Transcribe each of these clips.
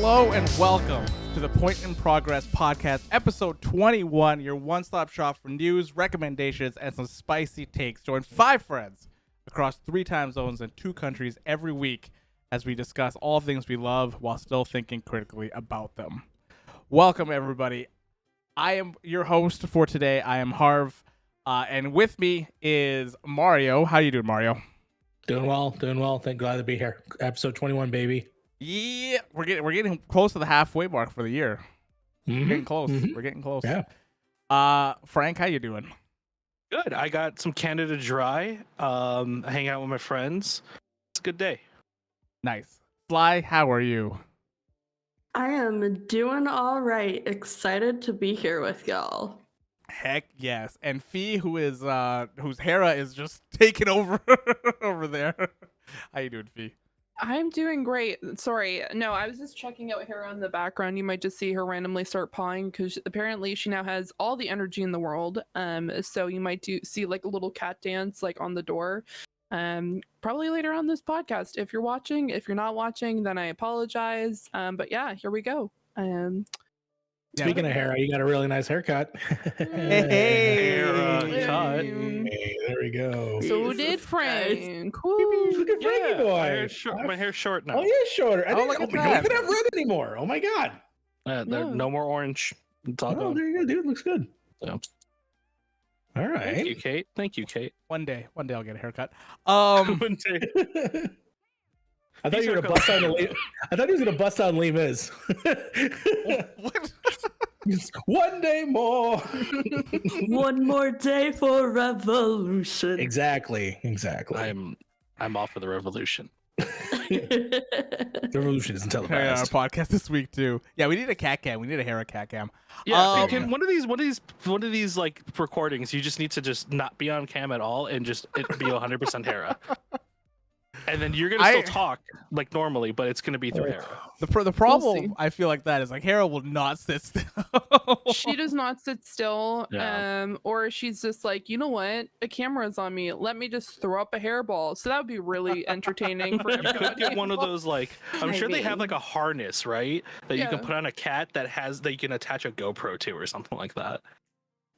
Hello and welcome to the Point in Progress podcast, episode 21, your one-stop shop for news, recommendations, and some spicy takes. Join 5 friends across 3 time zones and 2 countries every week as we discuss all things we love while still thinking critically about them. Welcome, everybody. I am your host for today. I am Harv, and with me is Mario. How you doing, Mario? Doing well. Glad to be here. Episode 21, baby. Yeah, we're getting close to the halfway mark for the year. Mm-hmm. We're getting close. We're getting close. Yeah. Frank, how you doing? Good. I got some Canada Dry. Hang out with my friends. It's a good day. Nice. Fly, how are you? I am doing all right. Excited to be here with y'all. Heck yes. And Fee, whose Hera is just taking over over there. How you doing, Fee? I'm doing great. Sorry. No, I was just checking out Hera in the background. You might just see her randomly start pawing because apparently she now has all the energy in the world. So you might see like a little cat dance like on the door. Probably later on this podcast. If you're watching, if you're not watching, then I apologize. But yeah, here we go. Speaking of Hera, you got a really nice haircut. Hey, cut. Hey, there we go. So did Frank. Woo. Look at Frankie boy. My hair's short now. Oh, yeah, shorter. I look didn't at don't that. even have red anymore. Oh my god. No. No more orange. It's all Oh, gone. there you go, dude. Looks good. Yeah. All right. Thank you, Kate. One day I'll get a haircut. One day. I thought you were gonna bust out Lee. I thought he was gonna bust out Lee Miz. What? Just one day more. One more day for revolution. Exactly. I'm off for the revolution. The revolution is until the Our past. podcast this week too. Yeah, we need a cat cam. We need a Hera cat cam. Yeah, one of these like recordings, you just need to just not be on cam at all and just it be 100% Hera. And then you're gonna still talk like normally, but it's gonna be through Hera. The problem I feel like that is like Hera will not sit still. She does not sit still. Yeah. Or she's just like, you know what? A camera's on me. Let me just throw up a hairball. So that would be really entertaining for You could everybody. get one of those like I'm sure they have mean- like a harness, right? That you can Yeah. put on a cat that you can attach a GoPro to or something like that.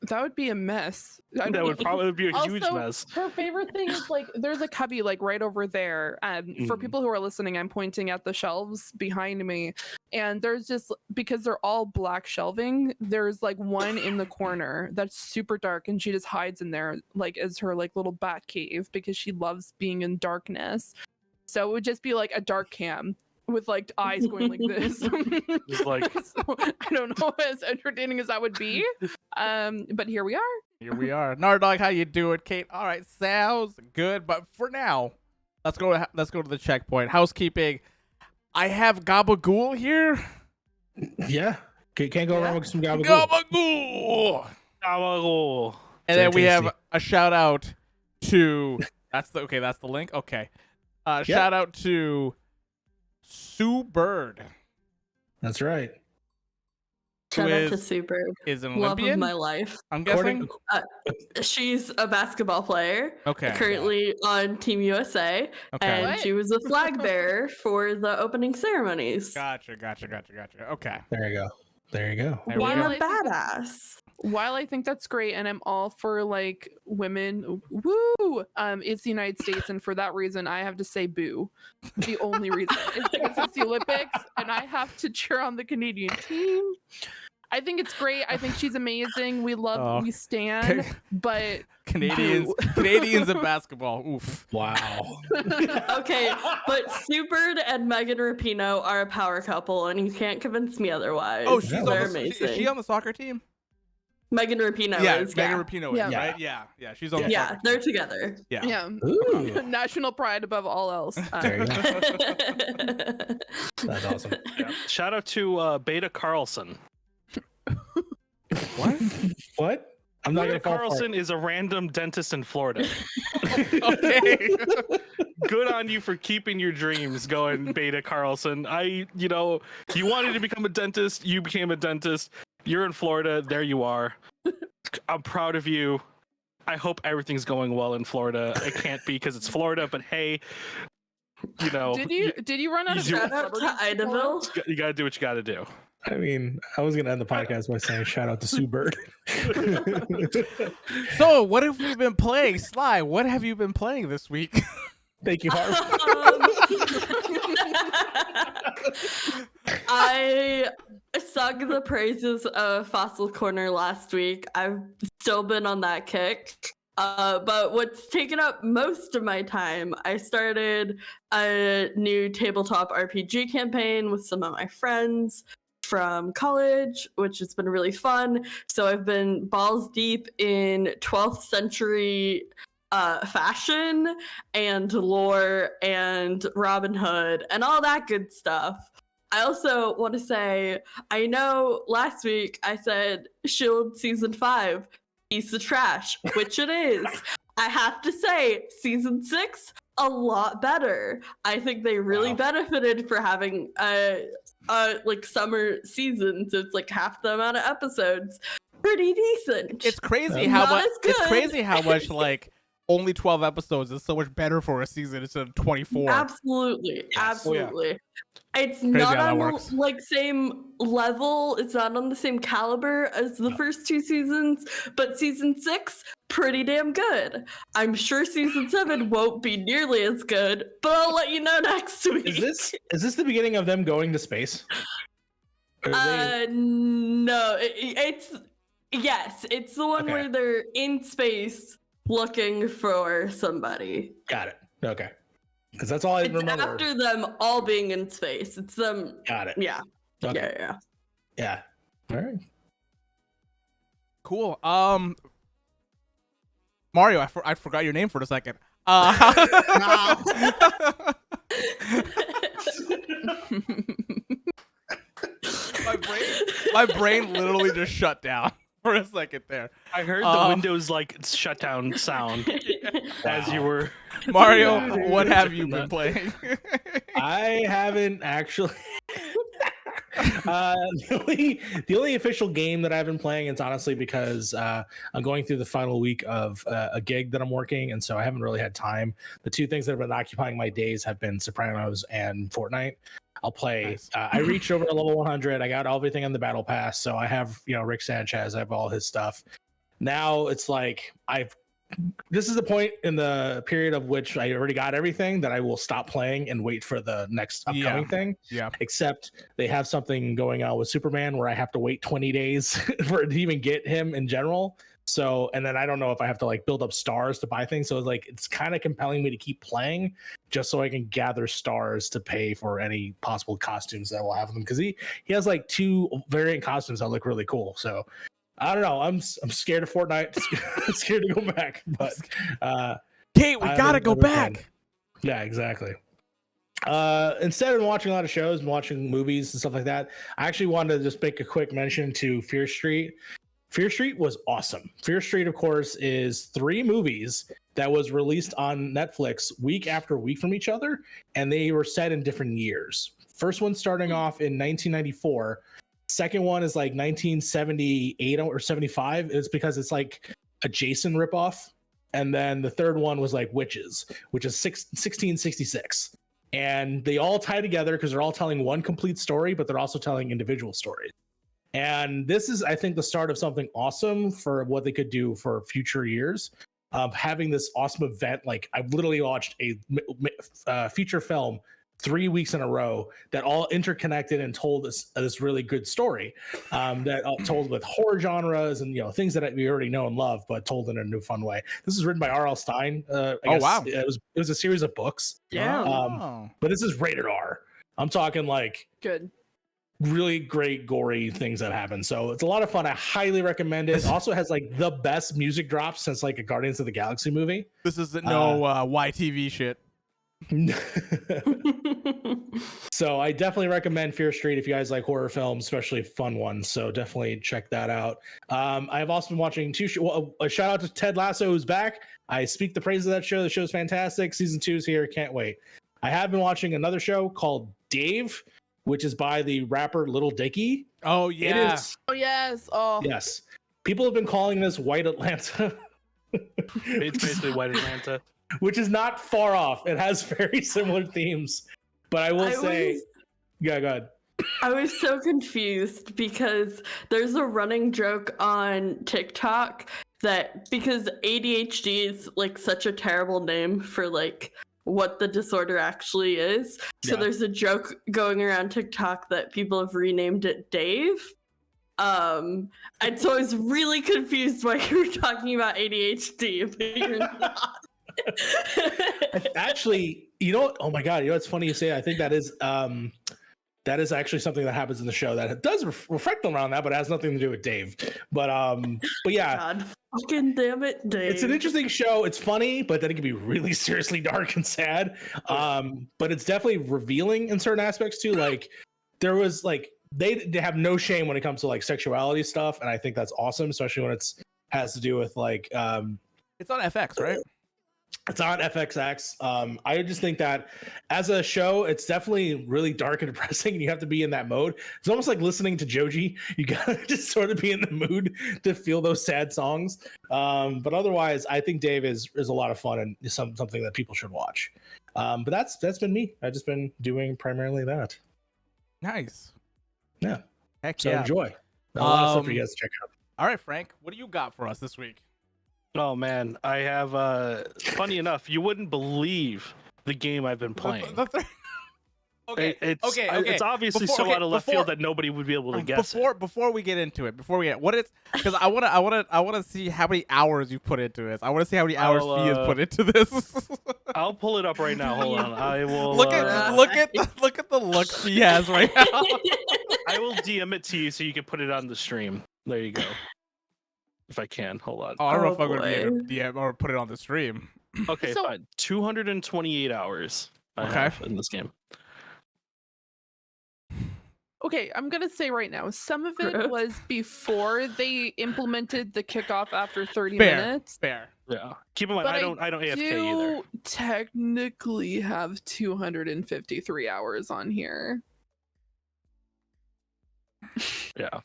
That would be a mess. I That don't- would probably be a huge Also, mess. Her favorite thing is like there's a cubby like right over there. For people who are listening, I'm pointing at the shelves behind me, and there's just because they're all black shelving. There's like one in the corner that's super dark, and she just hides in there like as her like little bat cave because she loves being in darkness. So it would just be like a dark cam with like eyes going like this. Just like So, I don't know as entertaining as that would be. But here we are. Here we are. Nardog, how you doing, Kate? All right, sounds good. But for now, let's go to the checkpoint. Housekeeping. I have Gabagool here. Yeah. Can't go wrong with some gabagool. Gabagool. oh, And Very then we tasty. have a shout out to that's the link. Okay. Shout out to Sue Bird. That's right. Shout out to is- Sue Bird. Is an Love Olympian. of my life. I'm guessing. She's a basketball player. Okay. Currently on Team USA. Okay. And What? she was a flag bearer for the opening ceremonies. Gotcha. Okay. There you go. There we What go. a badass. While I think that's great and I'm all for like women, woo, it's the United States, and for that reason I have to say boo. The only reason is because it's the Olympics and I have to cheer on the Canadian team. I think it's great. I think she's amazing. We love, we stand, but Canadians in basketball. Oof. Wow. Okay, but Sue Bird and Megan Rapinoe are a power couple, and you can't convince me otherwise. Oh, she's They're on the, amazing. is she on the soccer team? Megan Rapinoe Yeah, is. Megan Yeah, Rapinoe is, Yeah. right? Yeah, she's on the yeah, soccer they're team. together. Yeah. yeah, Ooh. national pride above all else. There you go. That's That's awesome. shout out to Beta Carlson. What? What? I'm not Beta gonna fall for Carlson is a random dentist in Florida. Okay. Good on you for keeping your dreams going, Beta Carlson. You wanted to become a dentist, you became a dentist. You're in Florida, there you are. I'm proud of you. I hope everything's going well in Florida. It can't be because it's Florida, but hey, Did you run out of Shout out to Idaville. You gotta do what you gotta do. I mean, I was gonna end the podcast by saying shout out to Sue Bird. So, what have we been playing, Sly? What have you been playing this week? Thank you, Harv. I sung the praises of Fossil Corner last week. I've still been on that kick. But what's taken up most of my time, I started a new tabletop RPG campaign with some of my friends from college, which has been really fun. So I've been balls deep in 12th century fashion and lore and Robin Hood and all that good stuff. I also want to say, I know last week I said Shield Season 5, piece of trash, which it is. I have to say, Season 6, a lot better. I think they really benefited for having like summer seasons. It's like half the amount of episodes. Pretty decent. It's crazy how much. It's crazy how much like only 12 episodes is so much better for a season instead of 24. Absolutely. Absolutely. Oh, yeah. It's not on the like same level. It's not on the same caliber as the first two seasons, but season 6, pretty damn good. I'm sure season 7 won't be nearly as good, but I'll let you know next week. Is this the beginning of them going to space? No, it's it's the one where they're in space looking for somebody. Got it. Okay. Because that's all I remember. After them all being in space. It's them. Got it. Yeah. Okay. Yeah. All right. Cool. Mario, I forgot your name for a second. My brain literally just shut down for a second there. I heard the Windows like shutdown sound as you were. Mario, what have you been playing? I haven't actually. The only official game that I've been playing, it's honestly because I'm going through the final week of a gig that I'm working, and so I haven't really had time. The two things that have been occupying my days have been Sopranos and Fortnite. I'll play. Nice. I reached over to level 100. I got everything on the battle pass, so I have Rick Sanchez. I have all his stuff. Now it's like this is the point in the period of which I already got everything that I will stop playing and wait for the next upcoming thing. Yeah. Except they have something going on with Superman where I have to wait 20 days for it to even get him in general. So, and then I don't know if I have to like build up stars to buy things. So it's like, it's kind of compelling me to keep playing just so I can gather stars to pay for any possible costumes that will have them. Cause he has like 2 variant costumes that look really cool. So I don't know. I'm scared of Fortnite. I'm scared to go back. But Kate, we gotta go back. Yeah, exactly. Instead of watching a lot of shows and watching movies and stuff like that, I actually wanted to just make a quick mention to Fear Street. Fear Street was awesome. Fear Street, of course, is 3 movies that was released on Netflix week after week from each other, and they were set in different years. First one starting off in 1994. Second one is like 1978 or 75. It's because it's like a Jason ripoff. And then the third one was like Witches, which is 1666. And they all tie together because they're all telling one complete story, but they're also telling individual stories. And this is, I think, the start of something awesome for what they could do for future years of having this awesome event. Like I've literally watched a feature film 3 weeks in a row that all interconnected and told this really good story that told with horror genres and things that we already know and love, but told in a new fun way. This is written by R.L. Stein. Wow! It was a series of books. Yeah. But this is rated R. I'm talking like good. Really great gory things that happen. So it's a lot of fun. I highly recommend it. It also has like the best music drops since like a Guardians of the Galaxy movie. This isn't YTV shit. So I definitely recommend Fear Street if you guys like horror films, especially fun ones. So definitely check that out. I have also been watching a shout out to Ted Lasso, who's back. I speak the praise of that show. The show's fantastic. Season 2 is here. Can't wait. I have been watching another show called Dave, which is by the rapper Lil Dicky. Oh yeah. Oh yes. Oh yes. People have been calling this White Atlanta. It's basically White Atlanta. which is not far off. It has very similar themes, but I will say, yeah, go ahead. I was so confused because there's a running joke on TikTok that because ADHD is like such a terrible name for like what the disorder actually is. So there's a joke going around TikTok that people have renamed it Dave. And so I was really confused why you were talking about ADHD, but you're not. Actually, you know what? Oh my god, you know what's funny you say? I think that is actually something that happens in the show that does reflect around that, but it has nothing to do with Dave. But yeah. God fucking damn it, Dave. It's an interesting show. It's funny, but then it can be really seriously dark and sad. But it's definitely revealing in certain aspects too. Like there was like they have no shame when it comes to like sexuality stuff, and I think that's awesome, especially when it's has to do with like it's on FX, right? It's on FXX. I just think that as a show, it's definitely really dark and depressing, and you have to be in that mode. It's almost like listening to Joji. You gotta just sort of be in the mood to feel those sad songs. But otherwise, I think Dave is a lot of fun and is something that people should watch. But that's been me. I've just been doing primarily that. Nice. Yeah. Heck So yeah. enjoy. A lot of stuff for you guys to check out. All right, Frank, what do you got for us this week? Oh man, I have. Funny enough, you wouldn't believe the game I've been playing. Okay. Okay. It's obviously so out of left field that nobody would be able to guess. Before we get into it, what it's because I wanna see how many hours you put into this. I want to see how many hours Fee has put into this. I'll pull it up right now. Hold on. I will look at the look he has right now. I will DM it to you so you can put it on the stream. There you go. If I can, hold on. Oh, I don't know if I'm going to be able to DM or put it on the stream. Okay, So- fine. 228 hours I have in this game. Okay, I'm gonna say right now, some of it was before they implemented the kickoff after 30 minutes. Fair. Yeah. Keep in mind, But I don't AFK either. Technically have 253 hours on here. Yeah.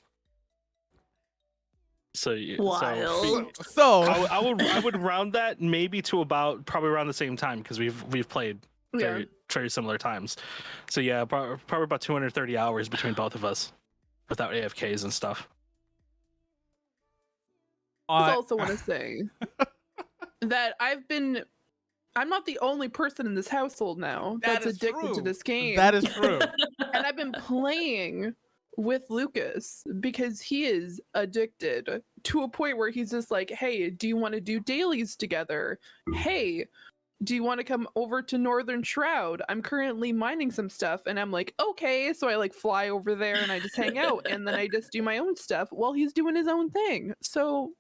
So Wild. So I would round that maybe to probably around the same time because we've played very similar times. So yeah, probably about 230 hours between both of us without AFKs and stuff. I also want to say that I'm not the only person in this household now that's addicted to this game. That is true. And I've been playing with Lucas because he is addicted to a point where he's just like, hey, do you want to do dailies together? Hey, do you want to come over to Northern Shroud? I'm currently mining some stuff. And I'm like, okay. So I like fly over there and I just hang out and then I just do my own stuff while he's doing his own thing. So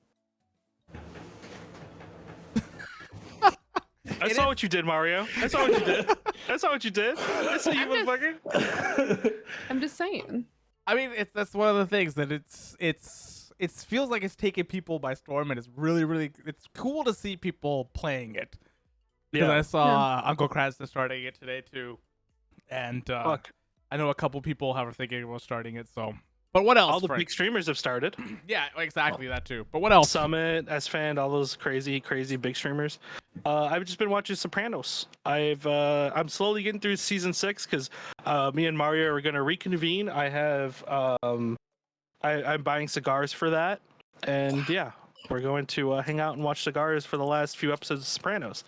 I saw what you did, Mario. I saw what you did. I saw what you did. I saw you, motherfucker. I'm just saying. I mean, that's one of the things that it feels like it's taking people by storm, and it's really it's cool to see people playing it. Because I saw Uncle Krasna starting it today too, and I know a couple people are thinking about starting it. So, but what else? All the Frank? big streamers have started. Yeah, exactly that too. But what else? Summit, S-Fan, all those crazy big streamers. I've just been watching Sopranos. I'm slowly getting through season 6 because me and Mario are gonna reconvene. I have I'm buying cigars for that, and yeah, we're going to hang out and watch cigars for the last few episodes of Sopranos.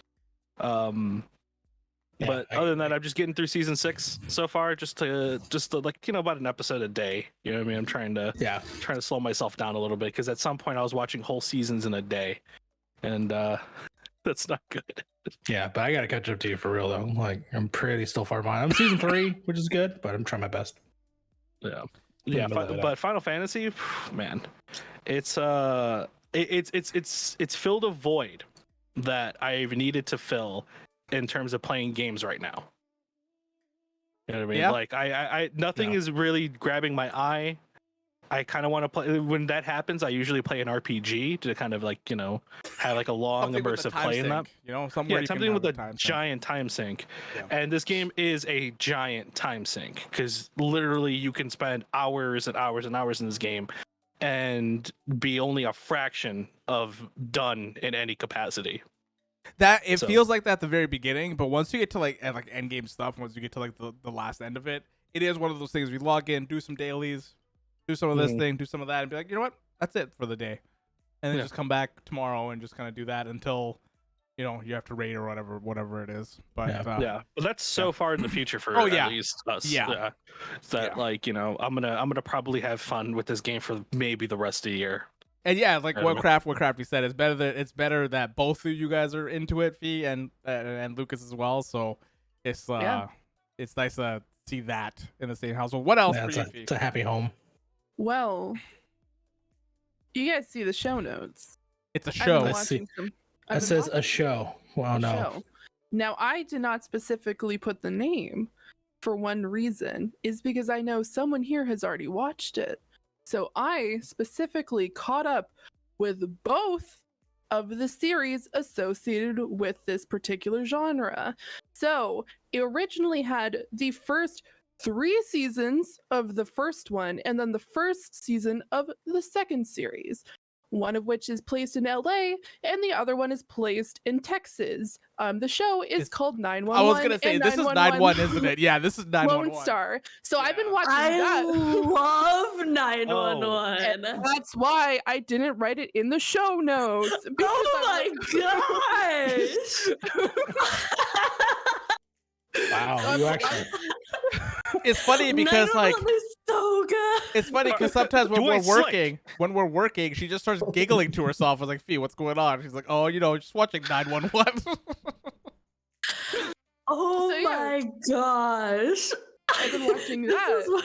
But other than that, I'm just getting through season 6 so far, just to like, you know, about an episode a day. You know what I mean? I'm trying to slow myself down a little bit because at some point I was watching whole seasons in a day, and that's not good. Yeah, but I gotta catch up to you for real though. Like I'm pretty still far behind. I'm season 3, which is good, but I'm trying my best. Yeah, but Final Fantasy, man, it's filled a void that I've needed to fill in terms of playing games right now. You know what I mean? Yeah. Like I nothing is really grabbing my eye. I kind of want to play. When that happens, I usually play an RPG to kind of like, you know, have like a long immersive play in that. You know, somewhere something with a giant time sink. Yeah. And this game is a giant time sink because literally you can spend hours and hours and hours in this game and be only a fraction of done in any capacity. That it So- feels like that at the very beginning, but once you get to like end game stuff, once you get to like the last end of it, it is one of those things we log in, do some dailies, do some of this thing, do some of that, and be like, you know what, that's it for the day, and then just come back tomorrow and just kind of do that until you have to raid or whatever it is. But yeah, but that's so far in the future for at least us. Yeah. That like I'm gonna probably have fun with this game for maybe the rest of the year. And yeah, like what Crafty said, it's better that both of you guys are into it, Fee and Lucas as well. So it's nice to see that in the same household. What else for you, Fee? It's a happy home. Well, you guys see the show notes. It's a show. Let's see. That says a show. Wow, no. Show. Now, I did not specifically put the name for one reason, is because I know someone here has already watched it. So I specifically caught up with both of the series associated with this particular genre. So it originally had the first 3 seasons of the first one, and then the first season of the second series. One of which is placed in LA, and the other one is placed in Texas. The show is called 911. I was gonna say this is 911, isn't it? Yeah, this is 911. Lone Star. So I've been watching I that. love 911. And that's why I didn't write it in the show notes. Oh my gosh! Wow, you actually. It's funny because like 911 is so good. it's funny because sometimes when Doing we're working, she just starts giggling to herself. I was like, Fee, what's going on? She's like, oh, just watching 911. Oh So, yeah. my gosh. I've been watching that.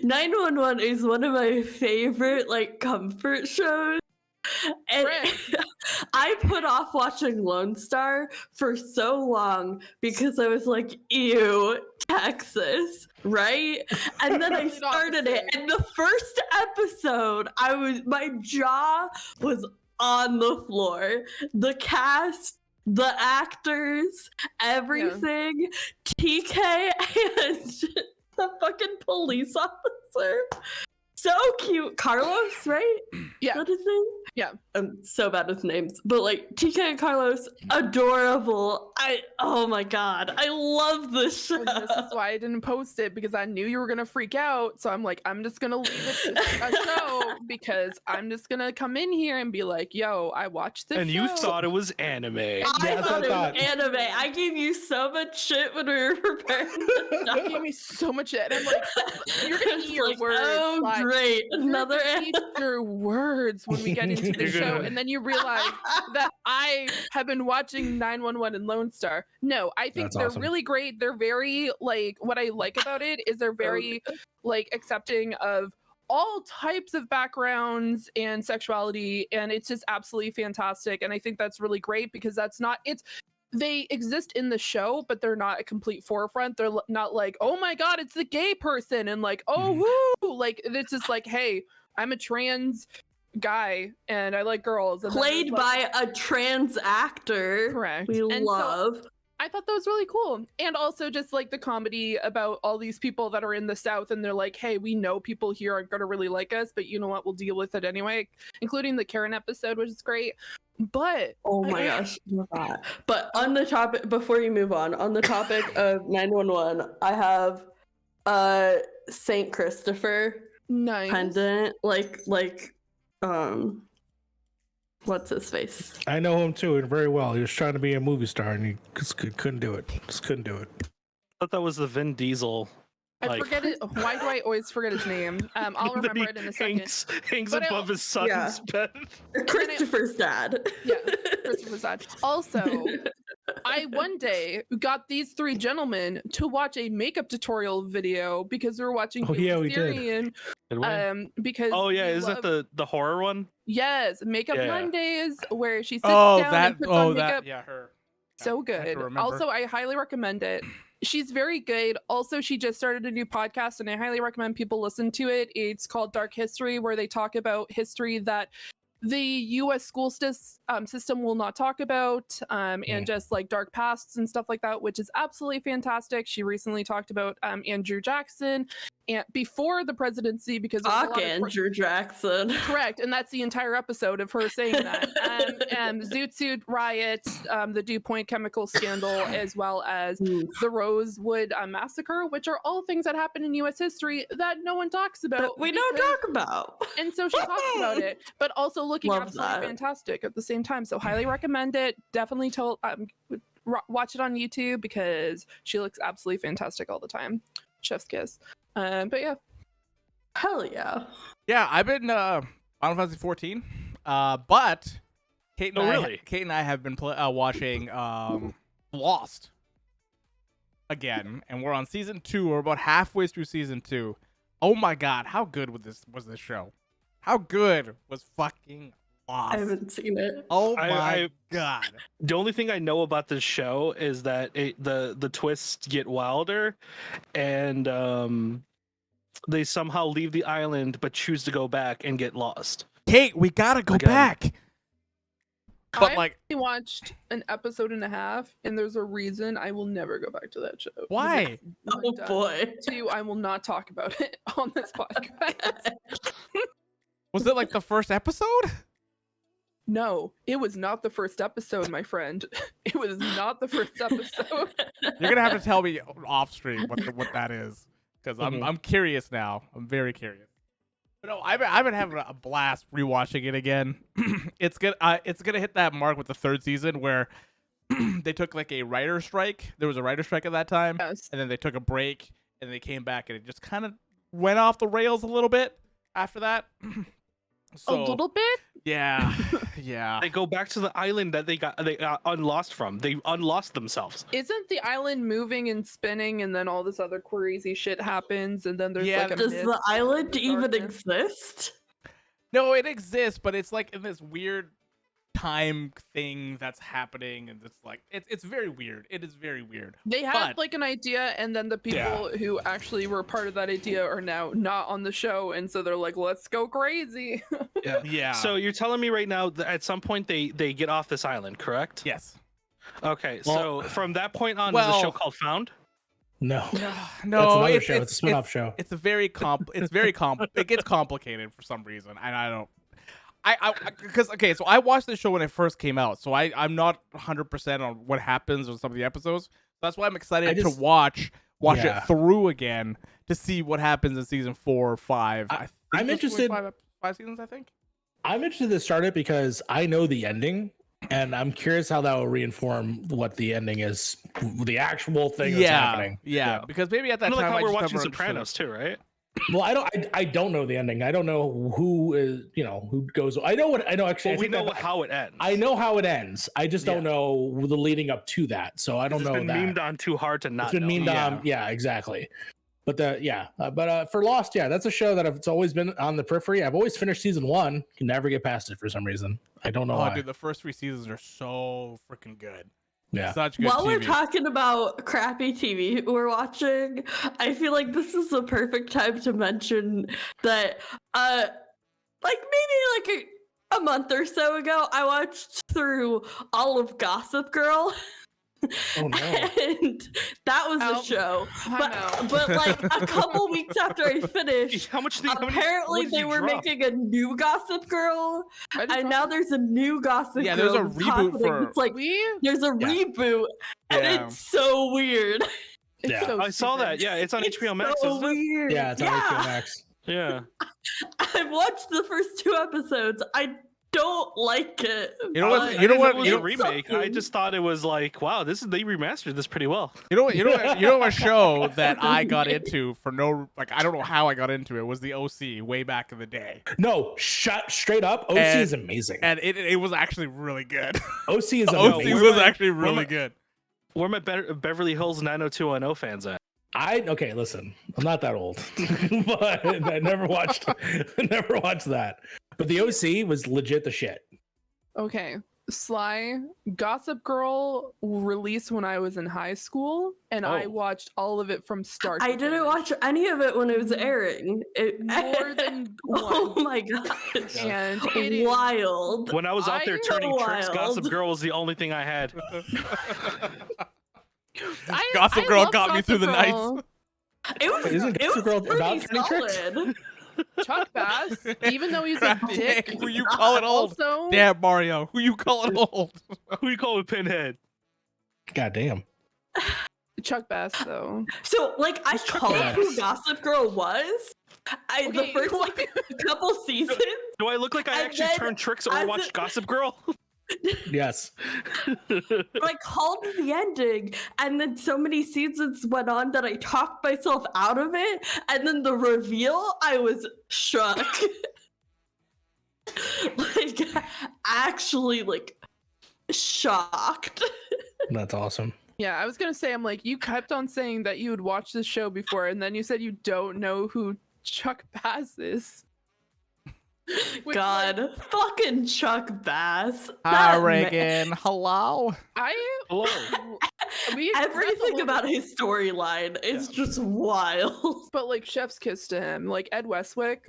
911 is one of my favorite comfort shows. And Right. I put off watching Lone Star for so long because I was like, ew, Texas, right? And then I Complete started it, opposite. and the first episode, my jaw was on the floor. The cast, the actors, everything, TK, and the fucking police officer. So cute. Carlos, right? Yeah. What is his name? Yeah. I'm so bad with names. But TK and Carlos, adorable. Oh my god. I love this show. And this is why I didn't post it, because I knew you were gonna freak out. So I'm like, I'm just gonna leave it to a show, because I'm just gonna come in here and be like, yo, I watched this And show. you thought it was anime. I that's thought what it I was thought. anime. I gave you so much shit when we were preparing the You show. gave me so much shit. And I'm like, you're I gonna was eat your like, words. oh, like, great. you're Another gonna anime. eat your words when we get into the You're show, gonna- and then you realize that I have been watching 911 and Lone Star. No, I think That's they're awesome. really great. They're very what I like about it is they're very accepting of all types of backgrounds and sexuality, and it's just absolutely fantastic. And I think that's really great, because they exist in the show, but they're not a complete forefront. They're not like, oh my god, it's the gay person, and oh woo, it's just like, hey, I'm a trans guy and I like girls. And then Played there's, by a trans actor. correct. We And so love. I thought that was really cool. And also just the comedy about all these people that are in the South, and they're like, hey, we know people here aren't going to really like us, but you know what? We'll deal with it anyway, including the Karen episode, which is great. But Oh my gosh. But on the topic, before you move on the topic of 911, I have Saint Christopher nice. pendant, what's his face? I know him too, and very well. He was trying to be a movie star, and he just couldn't do it. Just couldn't do it. I thought that was the Vin Diesel. I forget it. Why do I always forget his name? I'll that remember it in a second. Hangs But above his son's Yeah. bed. Christopher's dad. Yeah, Christopher Sad. Also, I one day got these 3 gentlemen to watch a makeup tutorial video because we were watching Oh, yeah, we did. Syrian, Did we? because Oh yeah, we is that love- the horror one? yes, Makeup Yeah. Mondays, where she sits Oh, down that. and puts Oh, on that. makeup. Yeah, her. So I have to good. remember. Also, I highly recommend it. She's very good. Also, she just started a new podcast, and I highly recommend people listen to it. It's called Dark History, where they talk about history that the U.S. school system will not talk about, and just like dark pasts and stuff like that, which is absolutely fantastic. She recently talked about Andrew Jackson and before the presidency, because Fuck Andrew Jackson. Correct, and that's the entire episode of her saying that. Zoot Suit riots, the Dew Point chemical scandal, as well as the Rosewood massacre, which are all things that happen in U.S. history that no one talks about. That we don't talk about. And so she talks about it, but also looking Love absolutely that. fantastic at the same time. So highly recommend it. Definitely watch it on YouTube because she looks absolutely fantastic all the time. Chef's kiss. But yeah. Hell yeah. Yeah, I've been Final Fantasy 14, but Kate and I have been watching Lost again, and we're on season 2. We're about halfway through season 2. Oh my god, how good was this show? How good was fucking Lost? I haven't seen it. Oh my god. The only thing I know about this show is that the twists get wilder, and they somehow leave the island but choose to go back and get lost. Kate, we gotta go back. But I like, only watched an episode and a half, and there's a reason I will never go back to that show. why? Oh boy. Two, I will not talk about it on this podcast. Was it like the first episode? No, it was not the first episode, my friend. It was not the first episode. You're gonna have to tell me off stream what that is, because I'm curious now. I'm very curious. But no, I've been having a blast rewatching it again. It's gonna hit that mark with the 3rd season where they took like a writer strike. There was a writer strike at that time, Yes. and then they took a break, and they came back, and it just kind of went off the rails a little bit after that. So, A little bit? yeah, yeah. They go back to the island that they got unlost from. They unlost themselves. Isn't the island moving and spinning, and then all this other crazy shit happens, and then there's Yeah, like a Does myth the island of even darkness? exist? No, it exists, but it's like in this weird time thing that's happening, and it's like it's very weird. It is very weird. They had But- like an idea, and then the people who actually were part of that idea are now not on the show, and so they're like, "Let's go crazy." Yeah. Yeah. So you're telling me right now that at some point they get off this island, correct? Yes. Okay. Well- So from that point on, is Well- the show called Found? No, No, that's another show. It's a spin-off show. It's a very it gets complicated for some reason, and I don't. Because okay, so I watched the show when it first came out, so I'm not 100% on what happens on some of the episodes. That's why I'm excited to watch Yeah. it through again to see what happens in season 4 or 5. I think I'm there's interested- 5 seasons, I think. I'm interested to start it because I know the ending, and I'm curious how that will reinform what the ending is, the actual thing that's happening. Yeah, because maybe at that Kind of time like how I we're just watching never understood Sopranos too, right? Well, I don't know the ending. I don't know who is, who goes. I know actually. Well, I we take know that back. how it ends. I know how it ends. I just don't know the leading up to that. So I don't It's know been that. memed on too hard to not It's been know. memed on. Yeah, exactly. But for Lost, that's a show that it's always been on the periphery. I've always finished season 1, can never get past it for some reason. I don't know Oh, why. dude, the first 3 seasons are so freaking good. Yeah. Such good While we're TV. talking about crappy TV we're watching, I feel like this is the perfect time to mention that like maybe a month or so ago, I watched through all of Gossip Girl. Oh no. And that was a show. But like a couple weeks after I finished, How much? apparently what did they you were drop? making a new Gossip Girl, and now there's a new Gossip Yeah, Girl. there's a that's reboot happening. for- It's like there's a reboot, and Yeah. it's so weird. Yeah. so I saw stupid. that. Yeah, it's on It's HBO Max, so isn't it? weird. Yeah, it's on HBO Max. Yeah. I've watched the first 2 episodes. I don't like it. You know what- but you know I didn't what- it was you a know- remake. I just thought it was like, wow, they remastered this pretty well. You know a show that I got into for I don't know how I got into it was the OC way back in the day, No, straight up. OC And- is amazing. and it was actually really good. OC is OC amazing. was actually really my- good. Where my Beverly Hills 90210 fans at? Okay, listen, I'm not that old, but I never watched that. But the OC was legit the shit. Okay. Sly, Gossip Girl released when I was in high school, and I Oh. watched all of it from start to I didn't finish. watch any of it when it was airing. More than Oh once. my gosh. And it is Wild. When I was out there turning tricks, Wild. Gossip Girl was the only thing I had. Gossip Girl love got me through the nights. Girl. It was, Isn't it Gossip Girl was about pretty turning tricks? solid. Chuck Bass, even though he's a Crafty, dick, hey, who you calling old? also Damn, Mario, who you calling old? Who you call with Pinhead? God damn. Chuck Bass though. So, like, I called Yes. who Gossip Girl was. The Okay, first like couple seasons. Do I look like I And actually then turned tricks or as watched Gossip Girl? Yes. I called the ending, and then so many seasons went on that I talked myself out of it. And then the reveal, I was shook. Like, actually, like, shocked. That's awesome. Yeah, I was gonna say, I'm like, you kept on saying that you would watch this show before, and then you said you don't know who Chuck Bass is. Which, God, like, fucking Chuck Bass. Hi, That ma- Reagan. Hello. Hello. Everything about his storyline is just wild. But like, chef's kiss to him, like Ed Westwick.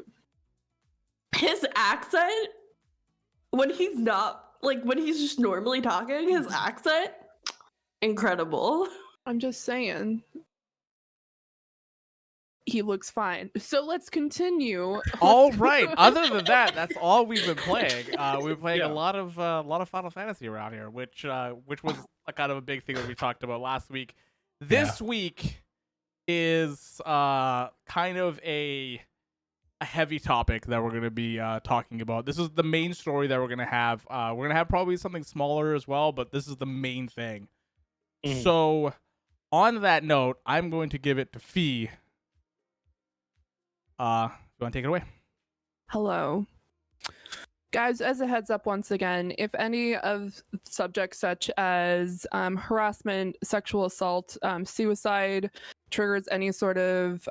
His accent, when he's not, like, when he's just normally talking, his accent, incredible. I'm just saying. He looks fine. So let's continue. All right. Other than that, that's all we've been playing. We've played Yeah. a lot of Final Fantasy around here, which was a kind of a big thing that we talked about last week. This week is kind of a heavy topic that we're going to be talking about. This is the main story that we're going to have. We're going to have probably something smaller as well, but this is the main thing. Mhm. So, on that note, I'm going to give it to Fee. You want to take it away? Hello. Guys, as a heads up once again, if any of subjects such as harassment, sexual assault, suicide triggers any sort of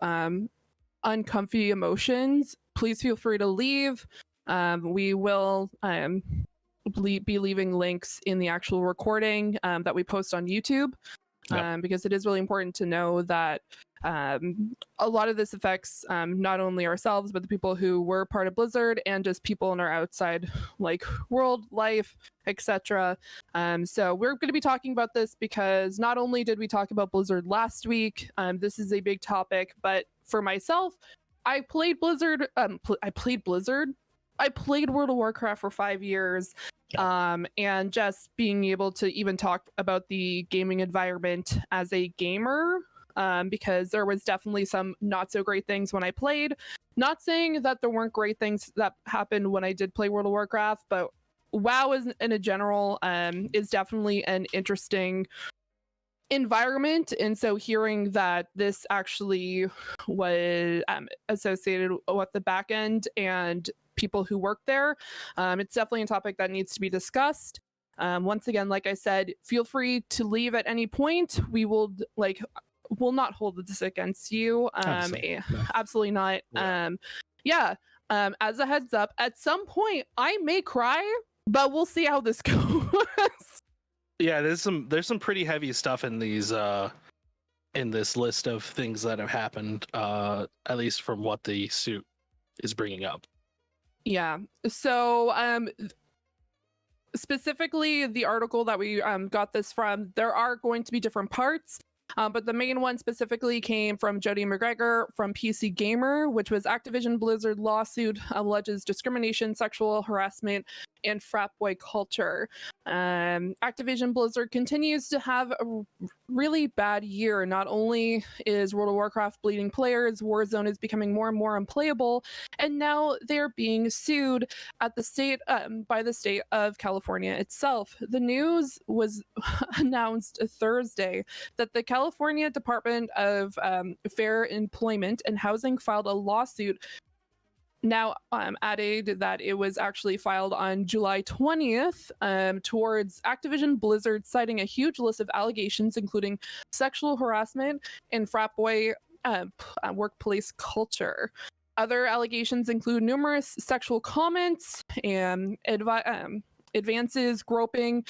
uncomfy emotions, please feel free to leave. We will be leaving links in the actual recording that we post on YouTube, because it is really important to know that a lot of this affects not only ourselves, but the people who were part of Blizzard and just people in our outside like world, life, etc. So we're going to be talking about this because not only did we talk about Blizzard last week, this is a big topic, but for myself, I played Blizzard. I played World of Warcraft for 5 years. And just being able to even talk about the gaming environment as a gamer, because there was definitely some not so great things when I played. Not saying that there weren't great things that happened when I did play World of Warcraft, but WoW is, in a general, is definitely an interesting environment. And so hearing that this actually was associated with the back end and people who work there, it's definitely a topic that needs to be discussed. Once again, like I said, feel free to leave at any point. We will not hold this against you. Absolutely not. Yeah. As a heads up, at some point I may cry, but we'll see how this goes. Yeah, there's some pretty heavy stuff in these in this list of things that have happened, at least from what the suit is bringing up. Yeah. So specifically the article that we got this from, there are going to be different parts. But the main one specifically came from Jody McGregor from PC Gamer, which was Activision Blizzard lawsuit alleges discrimination, sexual harassment, and frat boy culture. Activision Blizzard continues to have a really bad year. Not only is World of Warcraft bleeding players, Warzone is becoming more and more unplayable, and now they're being sued at the state by the state of California itself. The news was announced Thursday that the California Department of Fair Employment and Housing filed a lawsuit. Now added that it was actually filed on July 20th towards Activision Blizzard, citing a huge list of allegations, including sexual harassment and frat boy workplace culture. Other allegations include numerous sexual comments and advances, groping,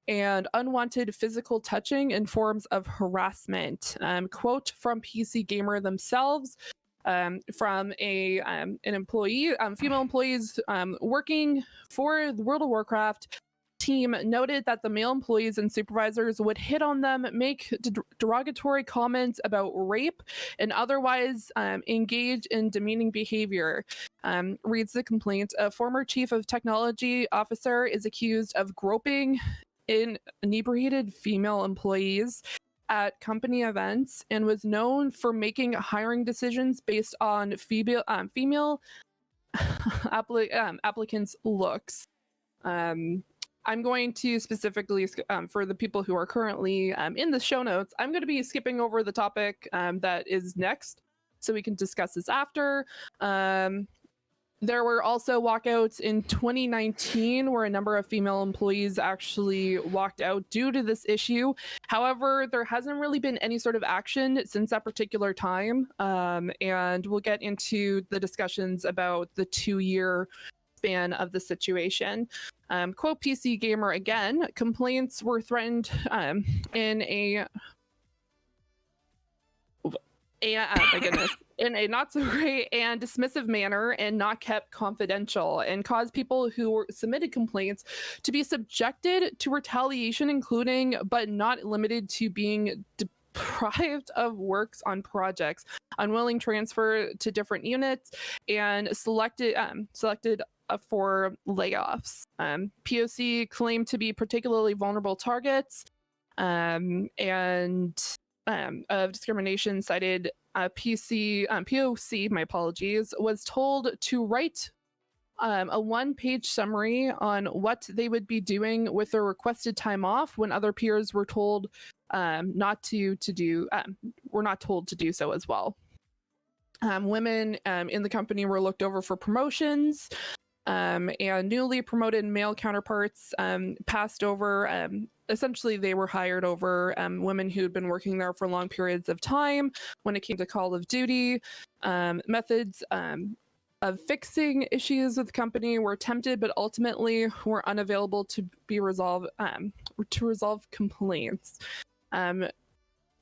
and unwanted physical touching in forms of harassment. Quote from PC Gamer themselves, from an employee, female employees working for the World of Warcraft team noted that the male employees and supervisors would hit on them, make derogatory comments about rape, and otherwise engage in demeaning behavior. Reads the complaint. A former chief of technology officer is accused of groping inebriated female employees at company events and was known for making hiring decisions based on female applicants' looks. I'm going to specifically, for the people who are currently in the show notes, I'm going to be skipping over the topic that is next, so we can discuss this after. There were also walkouts in 2019 where a number of female employees actually walked out due to this issue. However, there hasn't really been any sort of action since that particular time. And we'll get into the discussions about the 2-year span of the situation. Quote PC Gamer again, complaints were threatened in a my goodness, in a not so great and dismissive manner and not kept confidential, and caused people who submitted complaints to be subjected to retaliation, including but not limited to being deprived of works on projects, unwilling transfer to different units, and selected for layoffs. POC claimed to be particularly vulnerable targets, and of discrimination cited. POC, my apologies, was told to write a 1-page summary on what they would be doing with their requested time off when other peers were told not to do. Were not told to do so as well. Women in the company were looked over for promotions, and newly promoted male counterparts passed over. Essentially, they were hired over women who had been working there for long periods of time. When it came to Call of Duty, methods of fixing issues with the company were attempted, but ultimately were unavailable to be resolved to resolve complaints.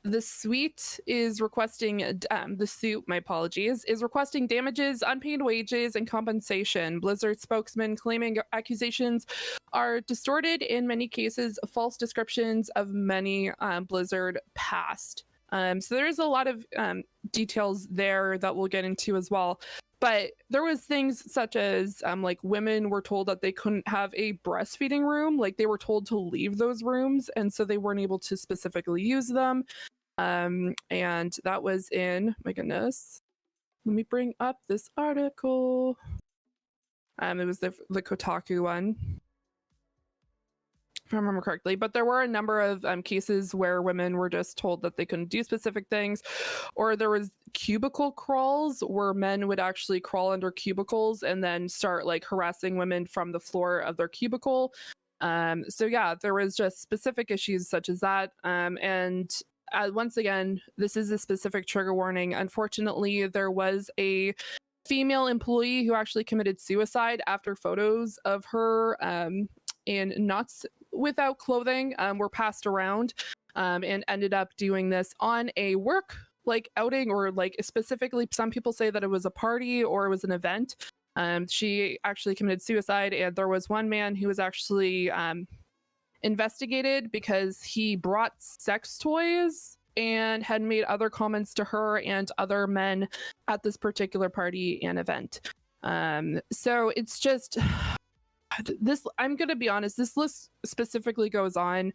The suit is requesting is requesting damages, unpaid wages, and compensation. Blizzard spokesman claiming accusations are distorted, in many cases false descriptions of many Blizzard past. So there's a lot of details there that we'll get into as well. But there was things such as like women were told that they couldn't have a breastfeeding room, like they were told to leave those rooms, and so they weren't able to specifically use them. And that was in, my goodness, let me bring up this article. It was the Kotaku one, if I remember correctly. But there were a number of cases where women were just told that they couldn't do specific things, or there was cubicle crawls where men would actually crawl under cubicles and then start like harassing women from the floor of their cubicle. So yeah, there was just specific issues such as that. And once again, this is a specific trigger warning. Unfortunately, there was a female employee who actually committed suicide after photos of her in knots without clothing were passed around, and ended up doing this on a work like outing, or like specifically some people say that it was a party or it was an event. She actually committed suicide, and there was one man who was actually investigated because he brought sex toys and had made other comments to her and other men at this particular party and event. So it's just this, I'm gonna be honest, this list specifically goes on,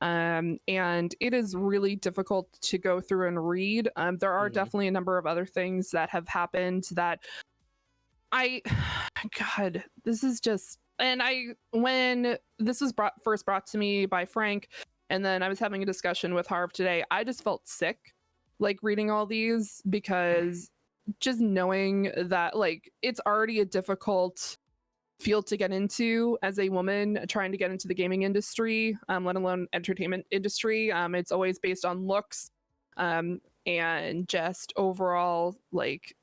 and it is really difficult to go through and read. There are definitely a number of other things that have happened that God, this is just, and when this was first brought to me by Frank, and then I was having a discussion with Harv today, I just felt sick, like reading all these, because just knowing that like it's already a difficult field to get into as a woman trying to get into the gaming industry, let alone entertainment industry. It's always based on looks, and just overall like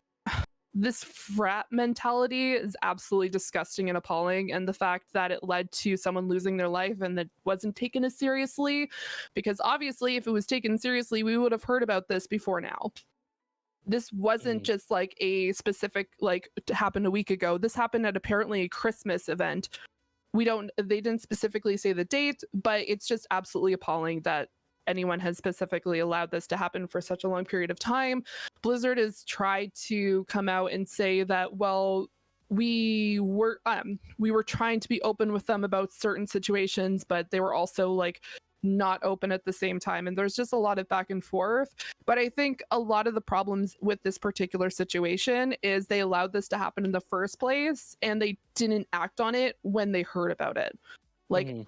this frat mentality is absolutely disgusting and appalling, and the fact that it led to someone losing their life and that wasn't taken as seriously, because obviously if it was taken seriously, we would have heard about this before now. This wasn't just like a specific, like, happened a week ago. This happened at apparently a Christmas event. They didn't specifically say the date, but it's just absolutely appalling that anyone has specifically allowed this to happen for such a long period of time. Blizzard has tried to come out and say that, well, we were trying to be open with them about certain situations, but they were also like not open at the same time, and there's just a lot of back and forth. But I think a lot of the problems with this particular situation is they allowed this to happen in the first place and they didn't act on it when they heard about it. Like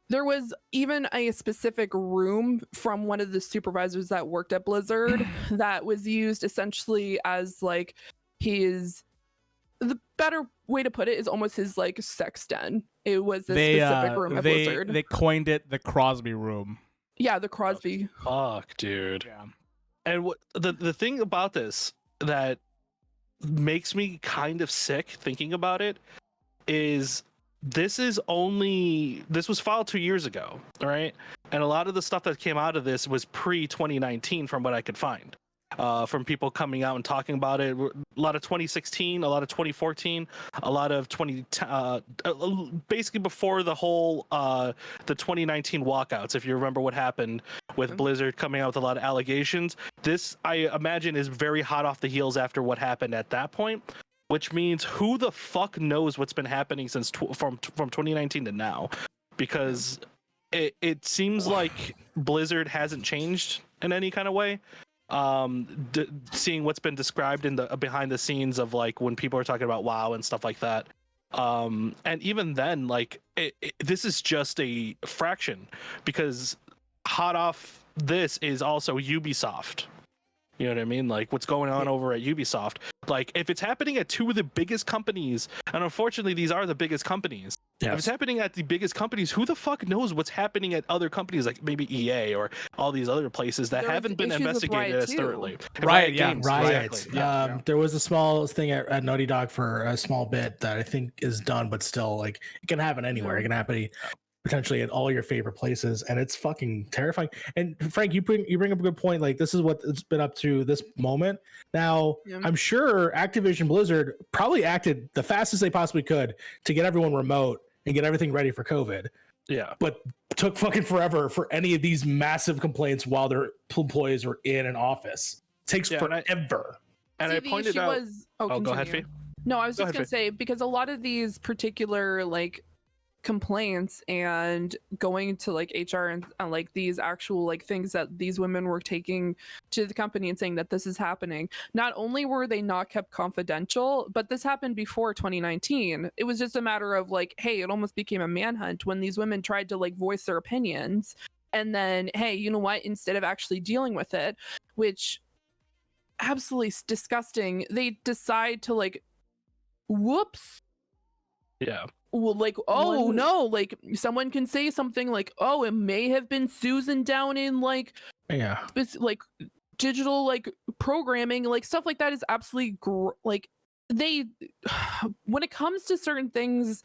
there was even a specific room from one of the supervisors that worked at Blizzard that was used essentially as like the better way to put it is almost his like sex den. It was a specific room at Blizzard. They coined it the Crosby room. Yeah, the Crosby. Fuck, dude. Yeah. And what the thing about this that makes me kind of sick thinking about it is this was filed 2 years ago, right? And a lot of the stuff that came out of this was pre-2019 from what I could find. From people coming out and talking about it. A lot of 2016, a lot of 2014, a lot of basically before the whole the 2019 walkouts, if you remember what happened with Blizzard coming out with a lot of allegations. This, I imagine, is very hot off the heels after what happened at that point, which means who the fuck knows what's been happening since from 2019 to now, because it seems like Blizzard hasn't changed in any kind of way. Seeing what's been described in the behind the scenes of like when people are talking about WoW and stuff like that, and even then, like this is just a fraction, because hot off this is also Ubisoft. You know what I mean? Like what's going on over at Ubisoft. Like if it's happening at two of the biggest companies, and unfortunately these are the biggest companies. Yes. If it's happening at the biggest companies, who the fuck knows what's happening at other companies like maybe EA or all these other places that haven't been investigated as thoroughly. Riot, yeah. Riot. Exactly. There was a small thing at Naughty Dog for a small bit that I think is done, but still, like, it can happen anywhere. It can happen potentially at all your favorite places, and it's fucking terrifying. And Frank, you bring up a good point. Like, this is what it's been up to this moment. Now, I'm sure Activision Blizzard probably acted the fastest they possibly could to get everyone remote and get everything ready for COVID. Yeah. But took fucking forever for any of these massive complaints while their employees were in an office. Takes forever. And I pointed out. Go ahead, Fee. No, I was just gonna say, because a lot of these particular like complaints and going to like HR and like these actual like things that these women were taking to the company and saying that this is happening, not only were they not kept confidential, but this happened before 2019. It was just a matter of like, hey, it almost became a manhunt when these women tried to like voice their opinions, and then, hey, you know what, instead of actually dealing with it, which absolutely disgusting, they decide to like, whoops. Yeah. Well, like, oh no, like someone can say something like, oh, it may have been Susan down in like, it's like digital like programming, like stuff like that is absolutely like they, when it comes to certain things,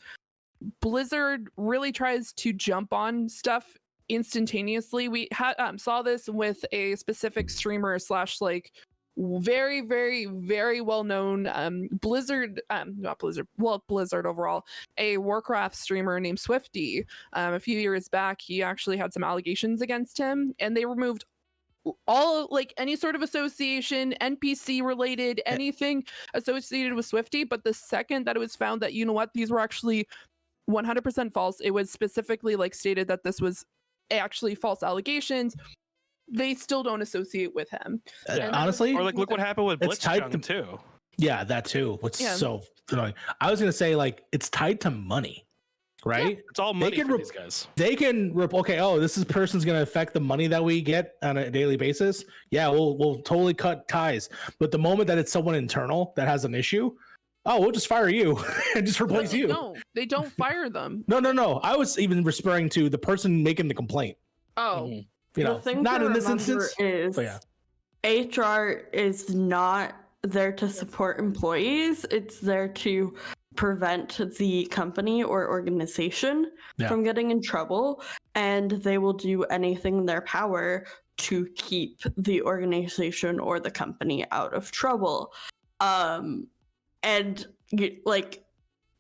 Blizzard really tries to jump on stuff instantaneously. We had saw this with a specific streamer / like very, very, very well-known Blizzard, not Blizzard, well, Blizzard overall, a Warcraft streamer named Swifty. A few years back, he actually had some allegations against him, and they removed all, like, any sort of association, NPC related, anything associated with Swifty. But the second that it was found that, you know what, these were actually 100% false, it was specifically, like, stated that this was actually false allegations, they still don't associate with him. Honestly, or like look what happened with Blitzchung too. Yeah, that too. What's so annoying? I was gonna say, like, it's tied to money, right? Yeah, it's all money for these guys. They can this person's gonna affect the money that we get on a daily basis. Yeah, we'll totally cut ties. But the moment that it's someone internal that has an issue, we'll just fire you and just replace you. No, they don't fire them. No. I was even referring to the person making the complaint. Oh. You know, the thing not to in this remember instance. Is HR is not there to support employees. It's there to prevent the company or organization from getting in trouble, and they will do anything in their power to keep the organization or the company out of trouble. And like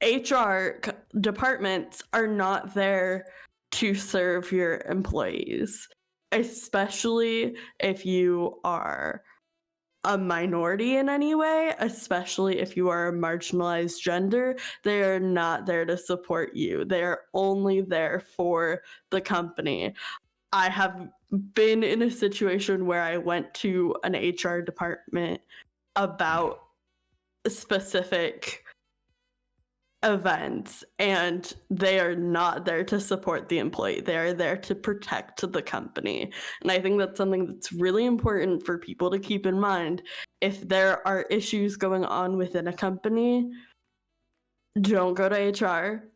HR departments are not there to serve your employees, especially if you are a minority in any way, especially if you are a marginalized gender. They are not there to support you. They are only there for the company. I have been in a situation where I went to an HR department about specific events, and they are not there to support the employee. They are there to protect the company. And I think that's something that's really important for people to keep in mind. If there are issues going on within a company, don't go to HR,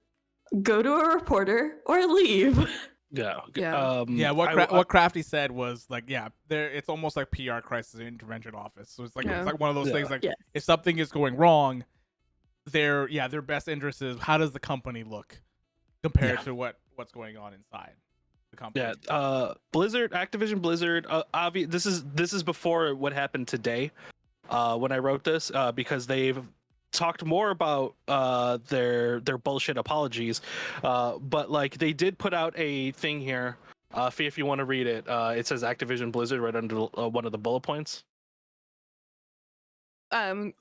go to a reporter, or leave. What Crafty said was like, it's almost like PR crisis intervention office. So it's like one of those things like if something is going wrong, their best interest is how does the company look compared to what's going on inside the company. Blizzard, Activision Blizzard, this is before what happened today when I wrote this, because they've talked more about their bullshit apologies, but like they did put out a thing here, if you want to read it. It says Activision Blizzard right under one of the bullet points.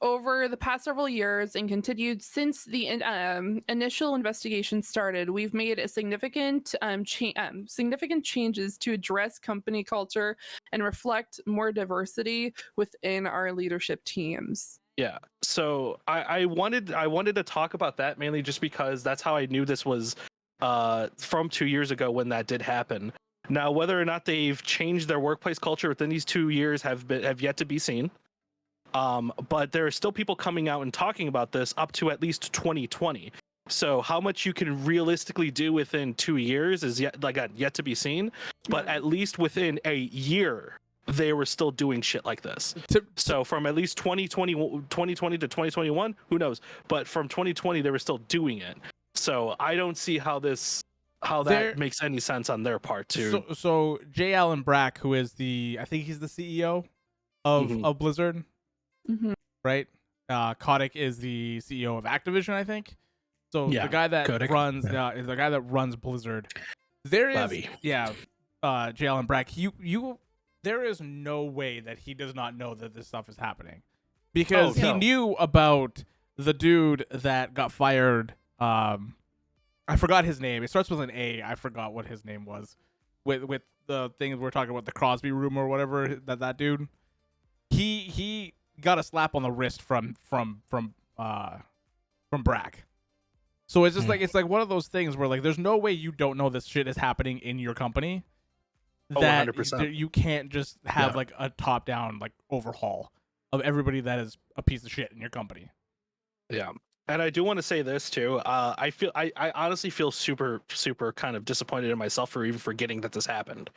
Over the past several years and continued since the initial investigation started, we've made a significant changes to address company culture and reflect more diversity within our leadership teams. Yeah, so I wanted to talk about that mainly just because that's how I knew this was from 2 years ago when that did happen. Now, whether or not they've changed their workplace culture within these 2 years have yet to be seen. But there are still people coming out and talking about this up to at least 2020. So how much you can realistically do within 2 years is yet to be seen. But at least within a year, they were still doing shit like this. So from at least 2020 to 2021, who knows? But from 2020, they were still doing it. So I don't see how that makes any sense on their part too. So J. Allen Brack, who is I think he's the CEO of Blizzard. Mm-hmm. Right? Kotick is the CEO of Activision, I think. So the guy that runs is the guy that runs Blizzard. There is J. Allen Brack. There is no way that he does not know that this stuff is happening, because he knew about the dude that got fired. I forgot his name. It starts with an A. I forgot what his name was. With the things we're talking about, the Crosby rumor or whatever. That dude. He got a slap on the wrist from Brack. So it's just it's like one of those things where like there's no way you don't know this shit is happening in your company. That 100%. You can't just have like a top down like overhaul of everybody that is a piece of shit in your company. Yeah. And I do want to say this too. I honestly feel super, super kind of disappointed in myself for even forgetting that this happened.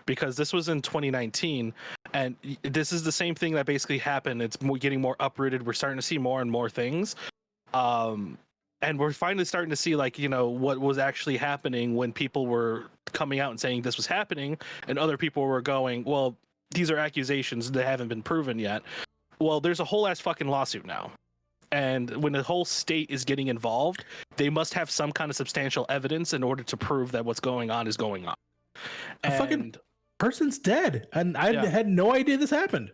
Because this was in 2019, and this is the same thing that basically happened. It's getting more uprooted. We're starting to see more and more things, and we're finally starting to see what was actually happening when people were coming out and saying this was happening, and other people were going, well, these are accusations that haven't been proven yet. Well, there's a whole ass fucking lawsuit now, and when the whole state is getting involved, they must have some kind of substantial evidence in order to prove that what's going on is going on. Fucking person's dead, and I had no idea this happened.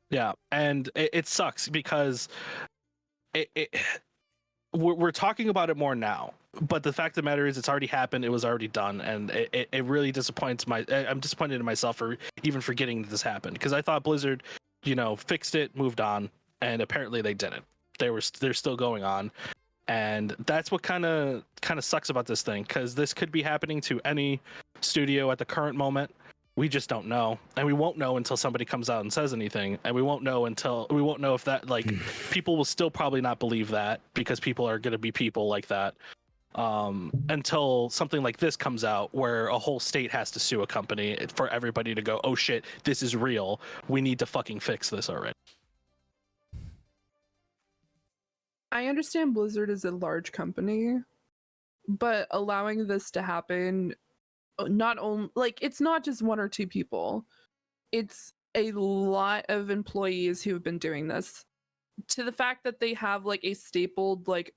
Yeah, and it sucks because we're talking about it more now, but the fact of the matter is it's already happened. It was already done, and it really disappoints I'm disappointed in myself for even forgetting that this happened, because I thought Blizzard, fixed it, moved on, and apparently they didn't. They're still going on, and that's what kind of sucks about this thing, because this could be happening to any studio at the current moment. We just don't know, and we won't know until somebody comes out and says anything, and we won't know if that people will still probably not believe that, because people are going to be people like that, until something like this comes out where a whole state has to sue a company for everybody to go, oh shit, this is real, we need to fucking fix this already. I understand Blizzard is a large company, but allowing this to happen, not only like it's not just one or two people, it's a lot of employees who have been doing this. To the fact that they have like a stapled like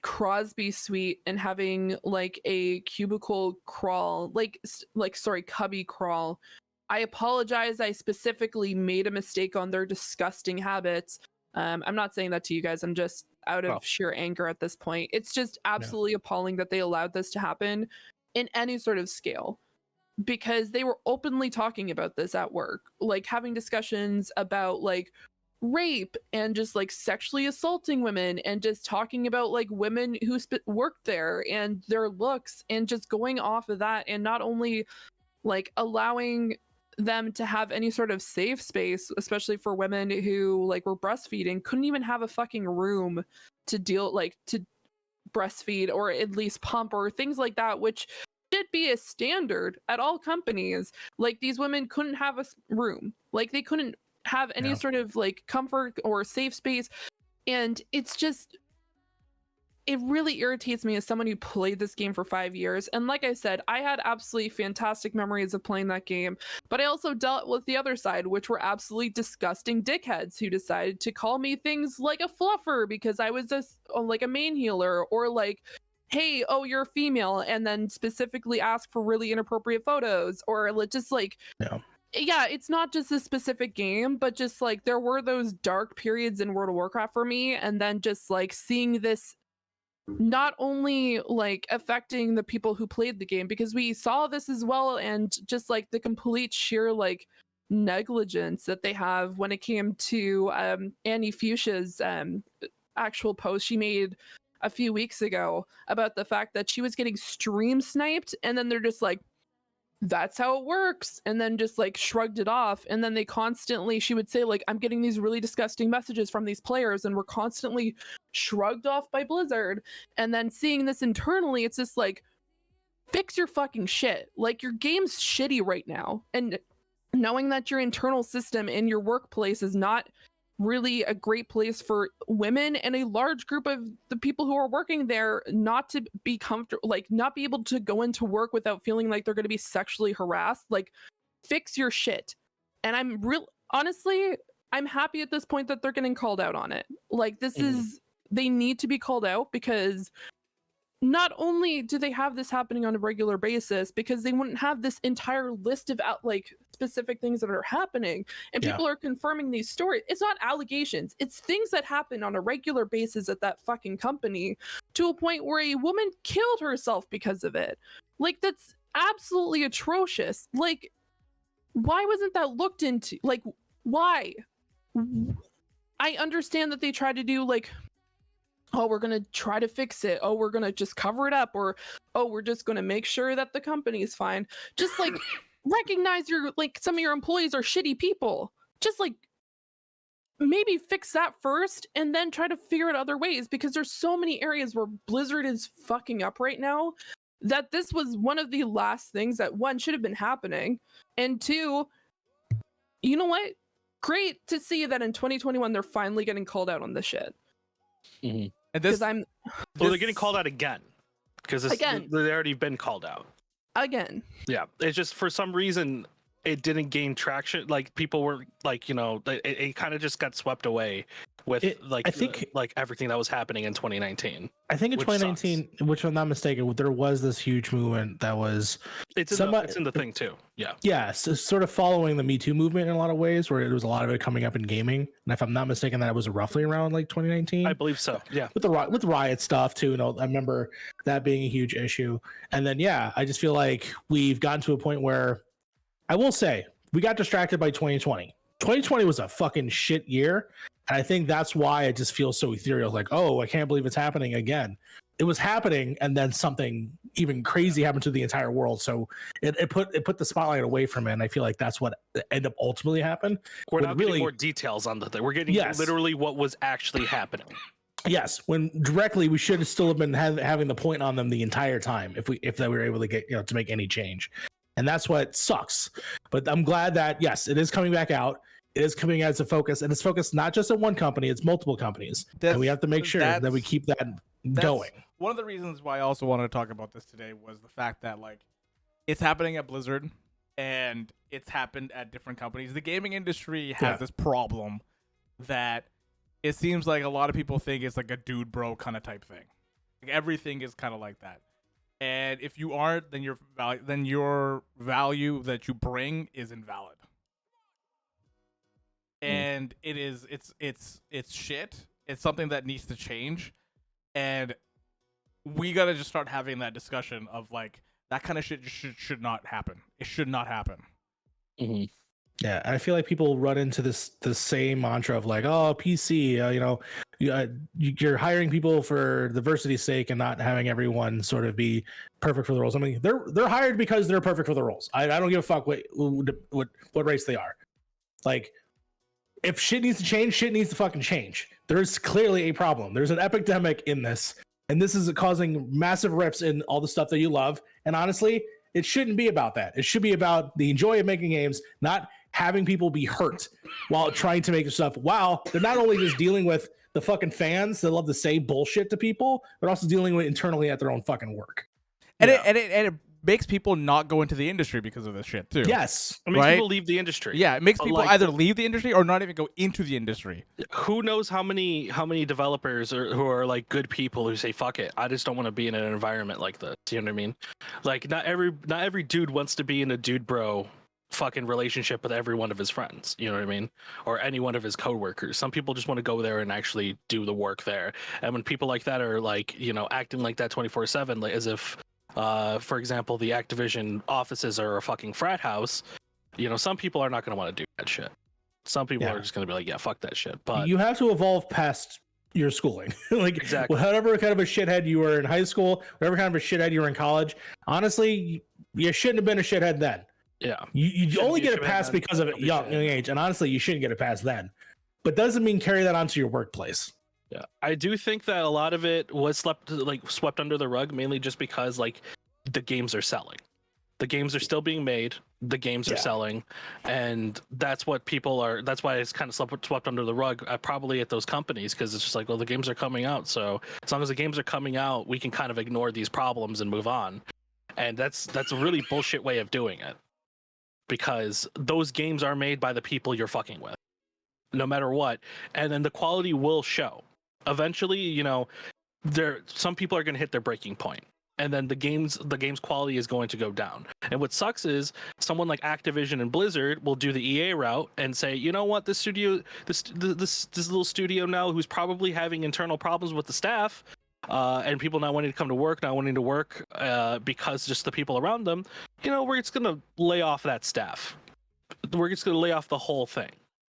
Crosby suite and having like a cubicle crawl, cubby crawl. I apologize. I specifically made a mistake on their disgusting habits. I'm not saying that to you guys. I'm just out of sheer anger at this point. It's just absolutely appalling that they allowed this to happen in any sort of scale, because they were openly talking about this at work, like having discussions about like rape and just like sexually assaulting women and just talking about like women who worked there and their looks and just going off of that, and not only like allowing them to have any sort of safe space, especially for women who like were breastfeeding, couldn't even have a fucking room to to breastfeed or at least pump or things like that, which should be a standard at all companies. Like these women couldn't have a room, like they couldn't have any sort of like comfort or safe space. And it's just, it really irritates me as someone who played this game for 5 years. And like I said, I had absolutely fantastic memories of playing that game, but I also dealt with the other side, which were absolutely disgusting dickheads who decided to call me things like a fluffer because I was just like a main healer, or like, hey, oh, you're a female, and then specifically ask for really inappropriate photos, or just like, yeah, it's not just a specific game, but just like there were those dark periods in World of Warcraft for me, and then just like seeing this not only like affecting the people who played the game, because we saw this as well, and just like the complete sheer like negligence that they have when it came to Annie Fuchsia's actual post she made a few weeks ago about the fact that she was getting stream sniped, and then they're just like, that's how it works, and then just like shrugged it off. And then they constantly, she would say like, I'm getting these really disgusting messages from these players, and we're constantly shrugged off by Blizzard. And then seeing this internally, it's just like, fix your fucking shit. Like your game's shitty right now, and knowing that your internal system in your workplace is not really a great place for women and a large group of the people who are working there not to be comfortable, like not be able to go into work without feeling like they're going to be sexually harassed. Like, fix your shit. And I'm honestly, I'm happy at this point that they're getting called out on it. Like, this is, they need to be called out, because not only do they have this happening on a regular basis, because they wouldn't have this entire list of like specific things that are happening, and people are confirming these stories. It's not allegations, it's things that happen on a regular basis at that fucking company, to a point where a woman killed herself because of it. Like, that's absolutely atrocious. Like, why wasn't that looked into? Like, why? I understand that they tried to do like, oh, we're going to try to fix it. Oh, we're going to just cover it up. Or, oh, we're just going to make sure that the company's fine. Just like recognize your, like, some of your employees are shitty people. Just like maybe fix that first, and then try to figure out other ways, because there's so many areas where Blizzard is fucking up right now, that this was one of the last things that, one, should have been happening. And two, you know what? Great to see that in 2021, they're finally getting called out on this shit. Mm-hmm. And this, well, they're getting called out again, because they've already been called out again. Yeah, it's just for some reason it didn't gain traction. Like, people were like, you know, it kind of just got swept away with I think like everything that was happening in 2019. I think in 2019, which, if I'm not mistaken, there was this huge movement that was it's in the thing too. Yeah, so sort of following the Me Too movement in a lot of ways, where it was a lot of it coming up in gaming. And if I'm not mistaken, that was roughly around like 2019. I believe so. Yeah, with the riot stuff too. You know, I remember that being a huge issue. And then I just feel like we've gotten to a point where, I will say, we got distracted by 2020. 2020 was a fucking shit year. And I think that's why it just feels so ethereal. Like, oh, I can't believe it's happening again. It was happening, and then something even crazy happened to the entire world. So it put the spotlight away from it. And I feel like that's what ended up ultimately happened. We're not getting more details on the thing. We're getting literally what was actually happening. Yes, when directly we should have still have been having the point on them the entire time if they were able to get to make any change. And that's what sucks. But I'm glad that, yes, it is coming back out. it is coming as a focus, and it's focused not just on one company, it's multiple companies. And we have to make sure that we keep that going. One of the reasons why I also wanted to talk about this today was the fact that like it's happening at Blizzard and it's happened at different companies. The gaming industry has this problem that it seems like a lot of people think it's like a dude bro kind of type thing. Like everything is kind of like that. And if you aren't, then your value that you bring is invalid. And it's shit. It's something that needs to change. And we got to just start having that discussion of like that kind of shit should not happen. It should not happen. Mm-hmm. Yeah, I feel like people run into the same mantra of like, oh, PC, you're hiring people for diversity's sake and not having everyone sort of be perfect for the roles. I mean, they're hired because they're perfect for the roles. I don't give a fuck what race they are. Like, if shit needs to change, shit needs to fucking change. There's clearly a problem. There's an epidemic in this, and this is causing massive rifts in all the stuff that you love. And honestly, it shouldn't be about that. It should be about the joy of making games, not having people be hurt while trying to make stuff. Wow, they're not only just dealing with the fucking fans that love to say bullshit to people, but also dealing with internally at their own fucking work. And it makes people not go into the industry because of this shit too. Yes, it makes people leave the industry. Yeah, it makes people either leave the industry or not even go into the industry. Who knows how many developers who are like good people who say fuck it, I just don't want to be in an environment like this. You know what I mean? Like not every dude wants to be in a dude bro fucking relationship with every one of his friends, you know what I mean, or any one of his coworkers. Some people just want to go there and actually do the work there. And when people like that are like, acting like that 24/7, like as if for example, the Activision offices are a fucking frat house, some people are not going to want to do that shit. Some people are just going to be like, yeah, fuck that shit. But you have to evolve past your schooling. Like, exactly. Whatever kind of a shithead you were in high school, whatever kind of a shithead you were in college, honestly, you shouldn't have been a shithead then. Yeah, you only get a pass because of a young age, and honestly, you shouldn't get a pass then. But doesn't mean carry that onto your workplace. Yeah, I do think that a lot of it was swept under the rug, mainly just because like the games are selling, the games are still being made, the games are selling, and that's what people are. That's why it's kind of swept under the rug, probably at those companies, because it's just like, well, the games are coming out, so as long as the games are coming out, we can kind of ignore these problems and move on. And that's a really bullshit way of doing it. Because those games are made by the people you're fucking with, no matter what, and then the quality will show. Eventually, some people are going to hit their breaking point, and then the game's quality is going to go down. And what sucks is someone like Activision and Blizzard will do the EA route and say, you know what, this little studio now who's probably having internal problems with the staff. And people not wanting to come to work, because just the people around them, we're just going to lay off that staff. We're just going to lay off the whole thing.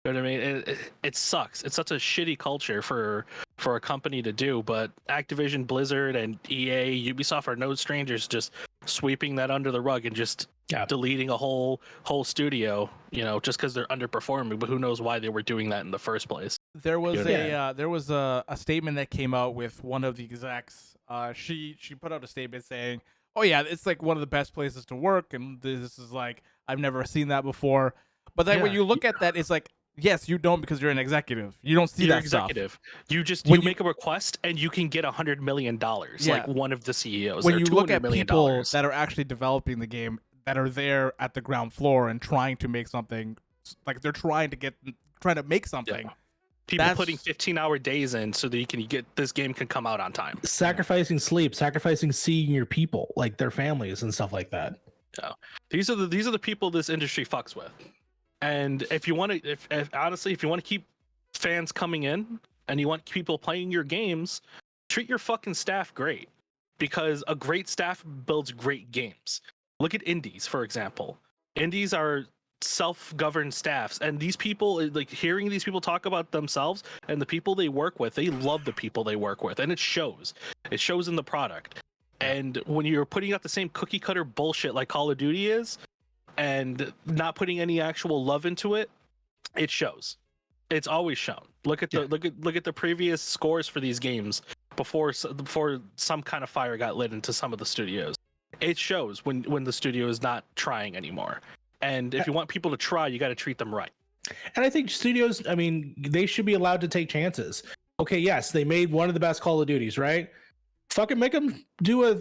You know what I mean? It sucks. It's such a shitty culture for a company to do, but Activision, Blizzard, and EA, Ubisoft are no strangers just sweeping that under the rug and just deleting a whole studio, just because they're underperforming, but who knows why they were doing that in the first place. There was a statement that came out with one of the execs. She put out a statement saying, "Oh yeah, it's like one of the best places to work, and this is like I've never seen that before." But then when you look at that, it's like, yes, you don't, because you're an executive. You don't see that executive. Stuff. You just make a request and you can get $100 million, like one of the CEOs. When you look at people that are actually developing the game, that are there at the ground floor and trying to make something, like they're trying to make something. Yeah. People putting 15-hour days in so that you can this game can come out on time. Sacrificing sleep, sacrificing seeing your people, like their families and stuff like that. Yeah, these are the people this industry fucks with. And if you want to, honestly, if you want to keep fans coming in and you want people playing your games, treat your fucking staff great, because a great staff builds great games. Look at indies, for example. Indies are self-governed staffs, and these people, like hearing these people talk about themselves and the people they work with, they love the people they work with, and it shows in the product. And when you're putting out the same cookie cutter bullshit like Call of Duty is, and not putting any actual love into it, it shows. It's always shown. Look at the previous scores for these games before some kind of fire got lit into some of the studios. It shows when the studio is not trying anymore. And if you want people to try, you got to treat them right. And I think studios, I mean, they should be allowed to take chances. Okay, yes, they made one of the best Call of Duties, right? Fucking make them do a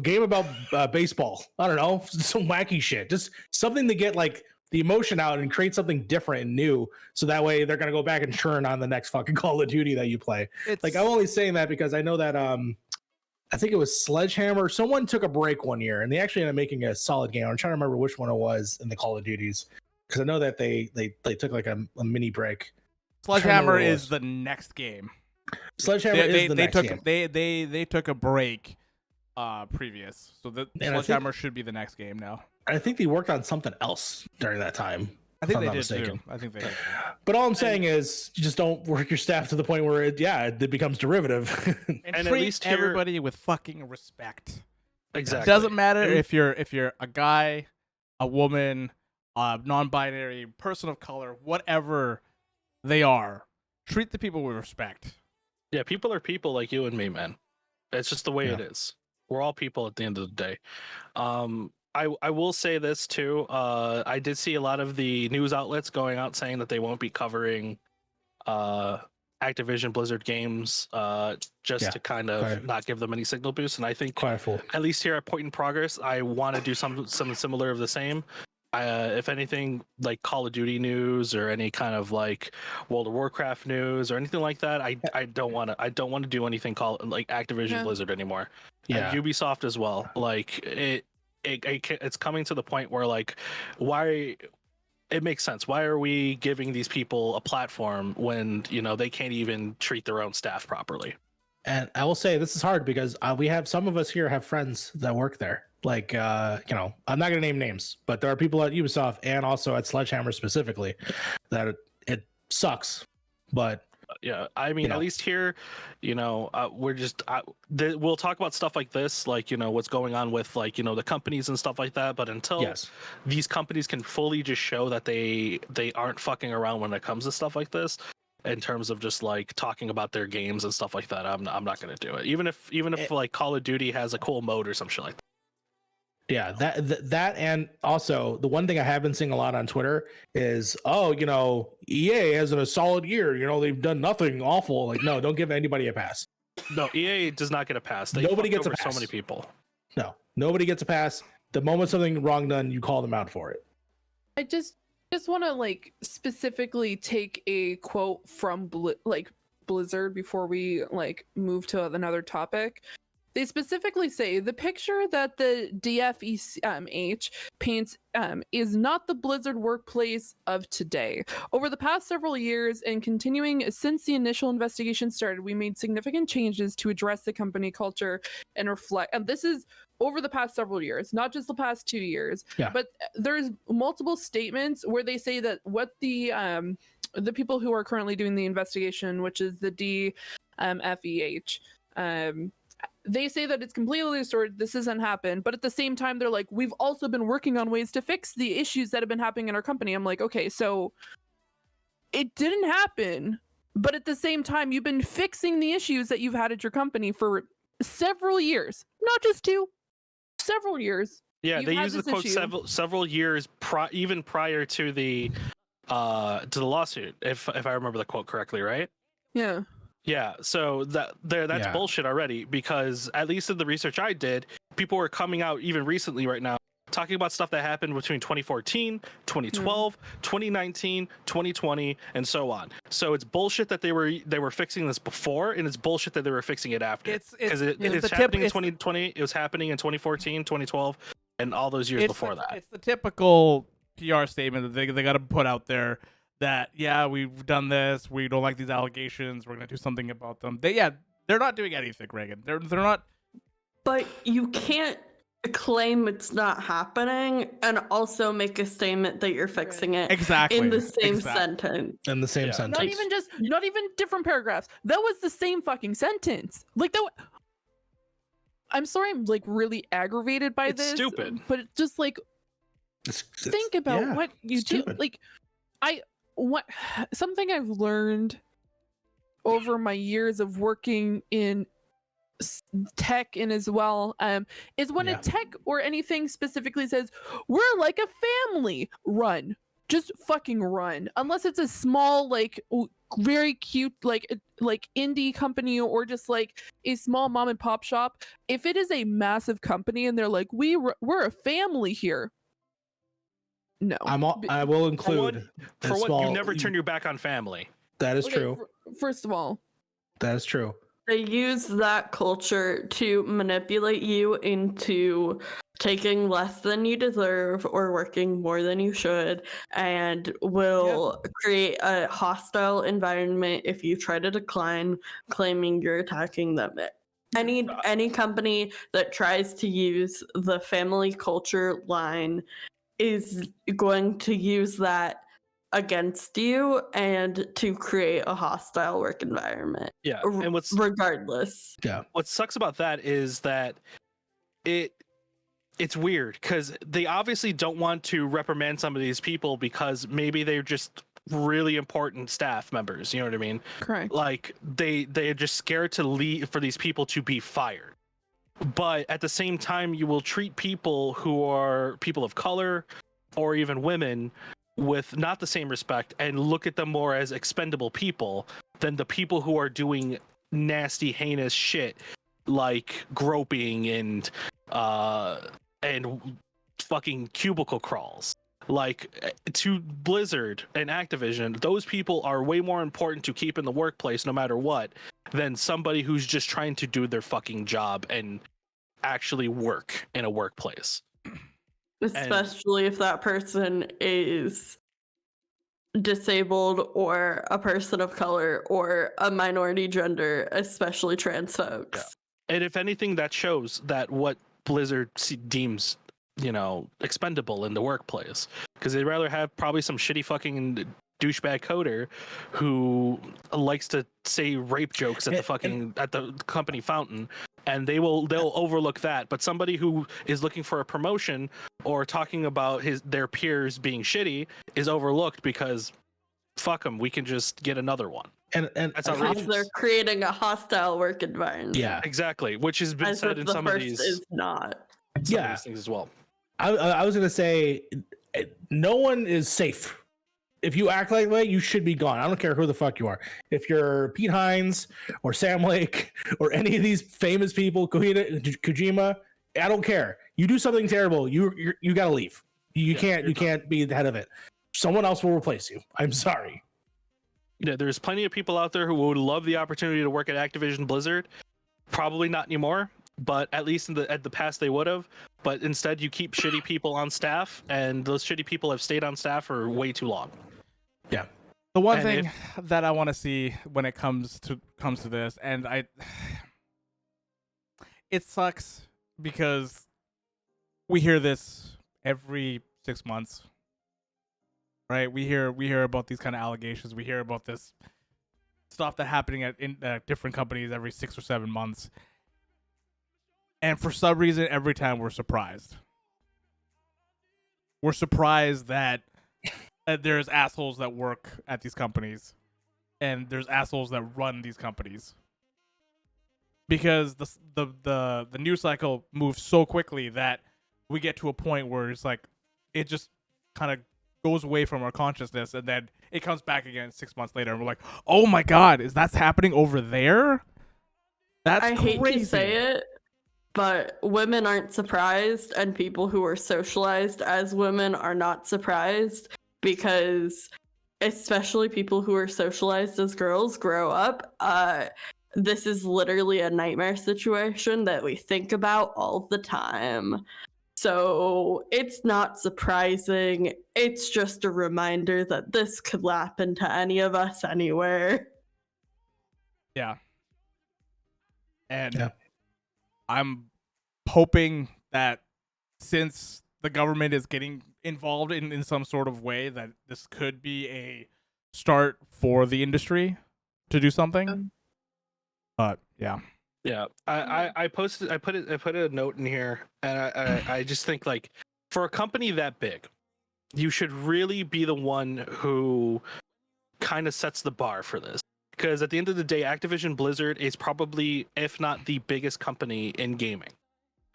game about baseball. I don't know, some wacky shit. Just something to get like the emotion out and create something different and new. So that way they're gonna go back and churn on the next fucking Call of Duty that you play. Like I'm only saying that because I know that I think it was Sledgehammer. Someone took a break one year and they actually ended up making a solid game. I'm trying to remember which one it was in the Call of Duties because I know that they took like a mini break. Sledgehammer is the next game. Sledgehammer is the next game. They took a break previous, so the Sledgehammer should be the next game now. I think they worked on something else during that time. I think they did too. I think they did. But all I'm saying is, you just don't work your staff to the point where it becomes derivative. and treat at least everybody with fucking respect. Exactly. It doesn't matter if you're a guy, a woman, a non-binary, person of color, whatever they are. Treat the people with respect. Yeah, people are people like you and me, man. It's just the way it is. We're all people at the end of the day. I will say this too. I did see a lot of the news outlets going out saying that they won't be covering Activision Blizzard games just to kind of not give them any signal boost. And I think at least here at Point in Progress, I want to do something similar of the same. If anything, like Call of Duty news or any kind of like World of Warcraft news or anything like that, I don't want to do anything called like Activision Blizzard anymore. And Ubisoft as well. Like it's coming to the point where like why it makes sense. Why are we giving these people a platform when they can't even treat their own staff properly? And I will say this is hard because we have some of us here have friends that work there. Like, I'm not going to name names, but there are people at Ubisoft and also at Sledgehammer specifically that it sucks. But yeah, I mean, at least here, we're just we'll talk about stuff like this, like what's going on with like the companies and stuff like that. But until these companies can fully just show that they aren't fucking around when it comes to stuff like this, in terms of just like talking about their games and stuff like that, I'm not going to do it. Even if like Call of Duty has a cool mode or some shit like that. Yeah, that and also the one thing I have been seeing a lot on Twitter is, EA has a solid year. They've done nothing awful. Like, no, don't give anybody a pass. No, EA does not get a pass. Nobody gets a pass. So many people. No, nobody gets a pass. The moment something wrong done, you call them out for it. I just want to like specifically take a quote from Blizzard before we like move to another topic. They specifically say the picture that the DFEH paints is not the Blizzard workplace of today. Over the past several years and continuing since the initial investigation started, we made significant changes to address the company culture and reflect. And this is over the past several years, not just the past 2 years. Yeah. But there's multiple statements where they say that what the people who are currently doing the investigation, which is the DFEH, they say that it's completely distorted. This hasn't happened. But at the same time, they're like, we've also been working on ways to fix the issues that have been happening in our company. I'm like, okay, so it didn't happen. But at the same time, you've been fixing the issues that you've had at your company for several years, not just 2, several years. Yeah, they use the quote several years, even prior to the lawsuit, if I remember the quote correctly, right? Yeah. Yeah, so that's bullshit already, because at least in the research I did, people were coming out even recently right now talking about stuff that happened between 2014, 2012, 2019, 2020, and so on. So it's bullshit that they were fixing this before, and it's bullshit that they were fixing it after. Because it's happening in 2020, it was happening in 2014, 2012, and all those years before that. It's the typical PR statement that they got to put out there. That we've done this. We don't like these allegations. We're gonna do something about them. They're not doing anything, Reagan. They're not. But you can't claim it's not happening and also make a statement that you're fixing it exactly in the same sentence. In the same sentence. Not even different paragraphs. That was the same fucking sentence. Like that. I'm sorry. I'm like really aggravated by this. It's stupid. But it's just like think about what you do. Like something I've learned over my years of working in tech and as well is when a tech or anything specifically says we're like a family run, just fucking run. Unless it's a small, like very cute, like indie company, or just like a small mom and pop shop. If it is a massive company and they're like, we're a family here. No, I will include for one, you never turn your back on family. That is Okay, true. First of all, That is true. They use that culture to manipulate you into taking less than you deserve or working more than you should, and will create a hostile environment if you try to decline, claiming you're attacking them. Any company that tries to use the family culture line is going to use that against you and to create a hostile work environment. Yeah, and regardless. Yeah. What sucks about that is that it's weird because they obviously don't want to reprimand some of these people because maybe they're just really important staff members. You know what I mean? correct. Like they're just scared to leave for these people to be fired. But at the same time, you will treat people who are people of color or even women with not the same respect and look at them more as expendable people than the people who are doing nasty, heinous shit like groping and fucking cubicle crawls. Like, to Blizzard and Activision, those people are way more important to keep in the workplace no matter what than somebody who's just trying to do their fucking job and actually work in a workplace. Especially if that person is disabled or a person of color or a minority gender, especially trans folks. Yeah. And if anything, that shows that what Blizzard deems, expendable in the workplace, because they'd rather have probably some shitty fucking douchebag coder who likes to say rape jokes at the company fountain, and they'll overlook that. But somebody who is looking for a promotion or talking about their peers being shitty is overlooked because fuck them, we can just get another one. And that's because they're creating a hostile work environment. Yeah, exactly, which has been said in some of these. Is not. Some of these things as well. I was gonna say, no one is safe. If you act like that, you should be gone. I don't care who the fuck you are. If you're Pete Hines or Sam Lake or any of these famous people, Kojima, I don't care. You do something terrible, you gotta leave. You can't be the head of it. Someone else will replace you. I'm sorry. Yeah, there's plenty of people out there who would love the opportunity to work at Activision Blizzard. Probably not anymore, but at least at the past they would have. But instead, you keep shitty people on staff, and those shitty people have stayed on staff for way too long. Yeah. The one thing that I want to see when it comes to this, and it sucks because we hear this every 6 months, right? We hear about these kind of allegations. We hear about this stuff that happening at different companies every 6 or 7 months. And for some reason, every time we're surprised. We're surprised that there's assholes that work at these companies, and there's assholes that run these companies. Because the news cycle moves so quickly that we get to a point where it's like it just kind of goes away from our consciousness, and then it comes back again 6 months later, and we're like, "Oh my god, is that happening over there?" That's crazy. Hate to say it, but women aren't surprised, and people who are socialized as women are not surprised, because especially people who are socialized as girls grow up. This is literally a nightmare situation that we think about all the time. So it's not surprising. It's just a reminder that this could happen to any of us anywhere. Yeah. And I'm hoping that since the government is getting involved in some sort of way, that this could be a start for the industry to do something. But yeah. I put a note in here, and I just think, like, for a company that big, you should really be the one who kind of sets the bar for this. Because at the end of the day, Activision Blizzard is probably, if not the biggest company in gaming.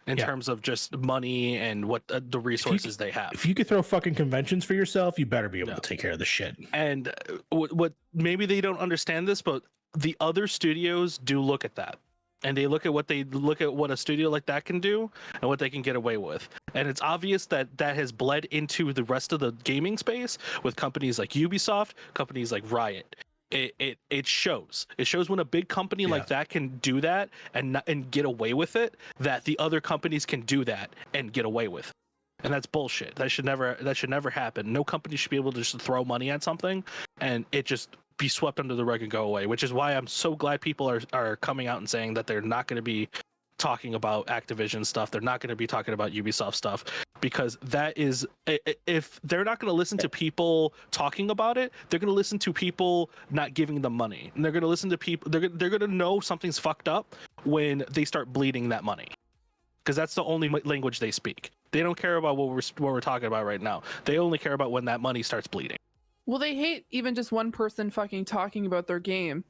in terms of just money and what the resources they have. If you could throw fucking conventions for yourself, you better be able to take care of the shit. And what maybe they don't understand this, but the other studios do look at that. And they look at what a studio like that can do and what they can get away with. And it's obvious that has bled into the rest of the gaming space with companies like Ubisoft, companies like Riot. It shows. It shows when a big company like that can do that and get away with it, that the other companies can do that and get away with it. And that's bullshit. That should never happen. No company should be able to just throw money at something and it just be swept under the rug and go away, which is why I'm so glad people are coming out and saying that they're not going to be talking about Activision stuff. They're not going to be talking about Ubisoft stuff, because that is, if they're not going to listen to people talking about it, they're going to listen to people not giving them money. And they're going to listen to people, they're going to know something's fucked up when they start bleeding that money. Because that's the only language they speak. They don't care about what we're talking about right now. They only care about when that money starts bleeding. Well, they hate even just one person fucking talking about their game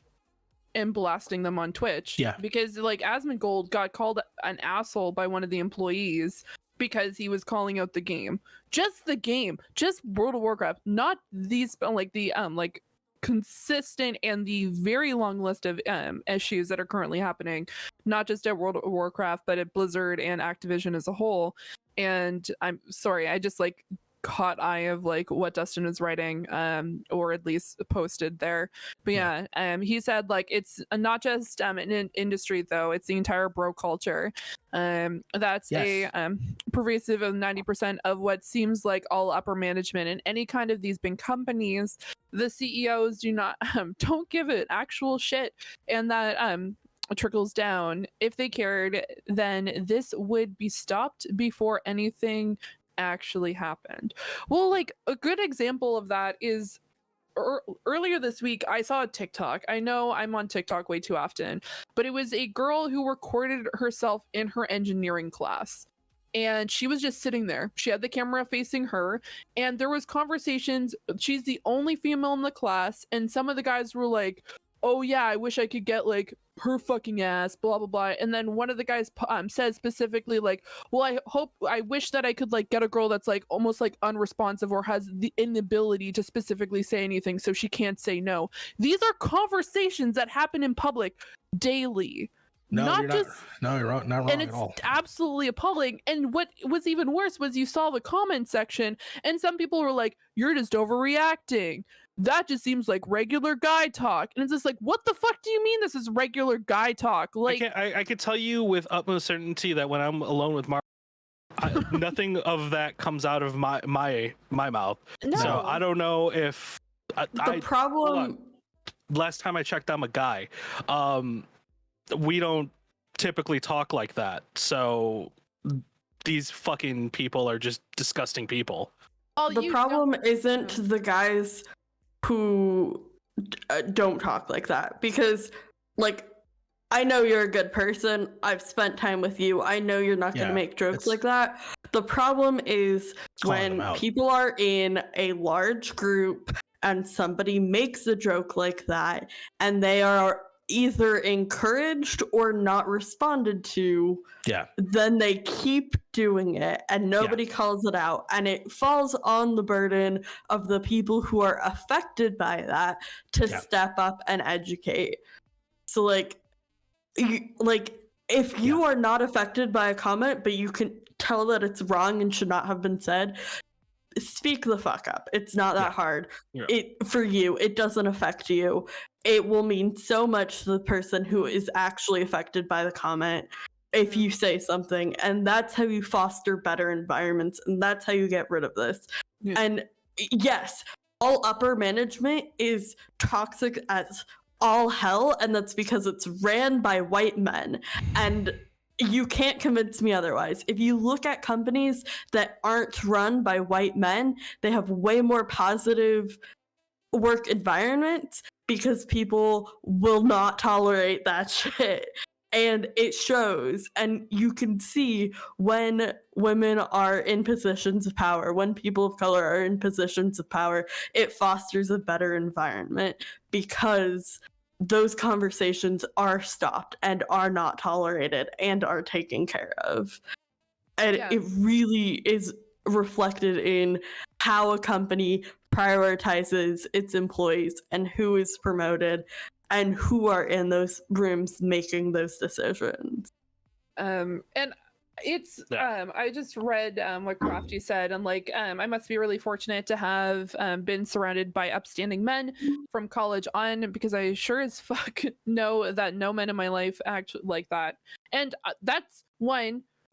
and blasting them on Twitch. Yeah. Because like Asmongold got called an asshole by one of the employees because he was calling out the game. Just the game. Just World of Warcraft. Not these like the like consistent and the very long list of issues that are currently happening, not just at World of Warcraft, but at Blizzard and Activision as a whole. And I'm sorry, I just like caught eye of like what Dustin was writing, or at least posted there. But he said like it's not just an industry though, it's the entire bro culture. That's a pervasive of 90% of what seems like all upper management in any kind of these big companies. The CEOs don't give it actual shit, and that trickles down. If they cared, then this would be stopped before anything actually happened. Well, like a good example of that is earlier this week I saw a TikTok. I know I'm on TikTok way too often, but it was a girl who recorded herself in her engineering class, and she was just sitting there. She had the camera facing her, and there was conversations. She's the only female in the class, and some of the guys were like, oh yeah, I wish I could get like her fucking ass, blah blah blah. And then one of the guys said specifically like, well, I wish that I could like get a girl that's like almost like unresponsive or has the inability to specifically say anything, so she can't say no. These are conversations that happen in public daily. You're wrong, not wrong and at all. It's absolutely appalling. And what was even worse was you saw the comment section, and some people were like, you're just overreacting. That just seems like regular guy talk. And it's just like, what the fuck do you mean this is regular guy talk? Like, I can tell you with utmost certainty that when I'm alone with Mark, nothing of that comes out of my mouth. No. So I don't know if the problem. Last time I checked, I'm a guy. We don't typically talk like that. So these fucking people are just disgusting people. The problem isn't the guys who don't talk like that, because like I know you're a good person. I've spent time with you. I know you're not going to make jokes like that. The problem is when people are in a large group and somebody makes a joke like that and they are either encouraged or not responded to, then they keep doing it and nobody calls it out, and it falls on the burden of the people who are affected by that to step up and educate. So like if you are not affected by a comment but you can tell that it's wrong and should not have been said, speak the fuck up. It's not that hard. For you, it doesn't affect you. It will mean so much to the person who is actually affected by the comment if you say something, and that's how you foster better environments, and that's how you get rid of this. And yes, all upper management is toxic as all hell, and that's because it's ran by white men, and you can't convince me otherwise. If you look at companies that aren't run by white men, they have way more positive work environments because people will not tolerate that shit. And it shows. And you can see when women are in positions of power, when people of color are in positions of power, it fosters a better environment because those conversations are stopped and are not tolerated and are taken care of. And Yeah. it really is reflected in how a company prioritizes its employees and who is promoted and who are in those rooms making those decisions. And it's I just read what Crafty said, and like I must be really fortunate to have been surrounded by upstanding men from college on, because I sure as fuck know that no men in my life act like that. And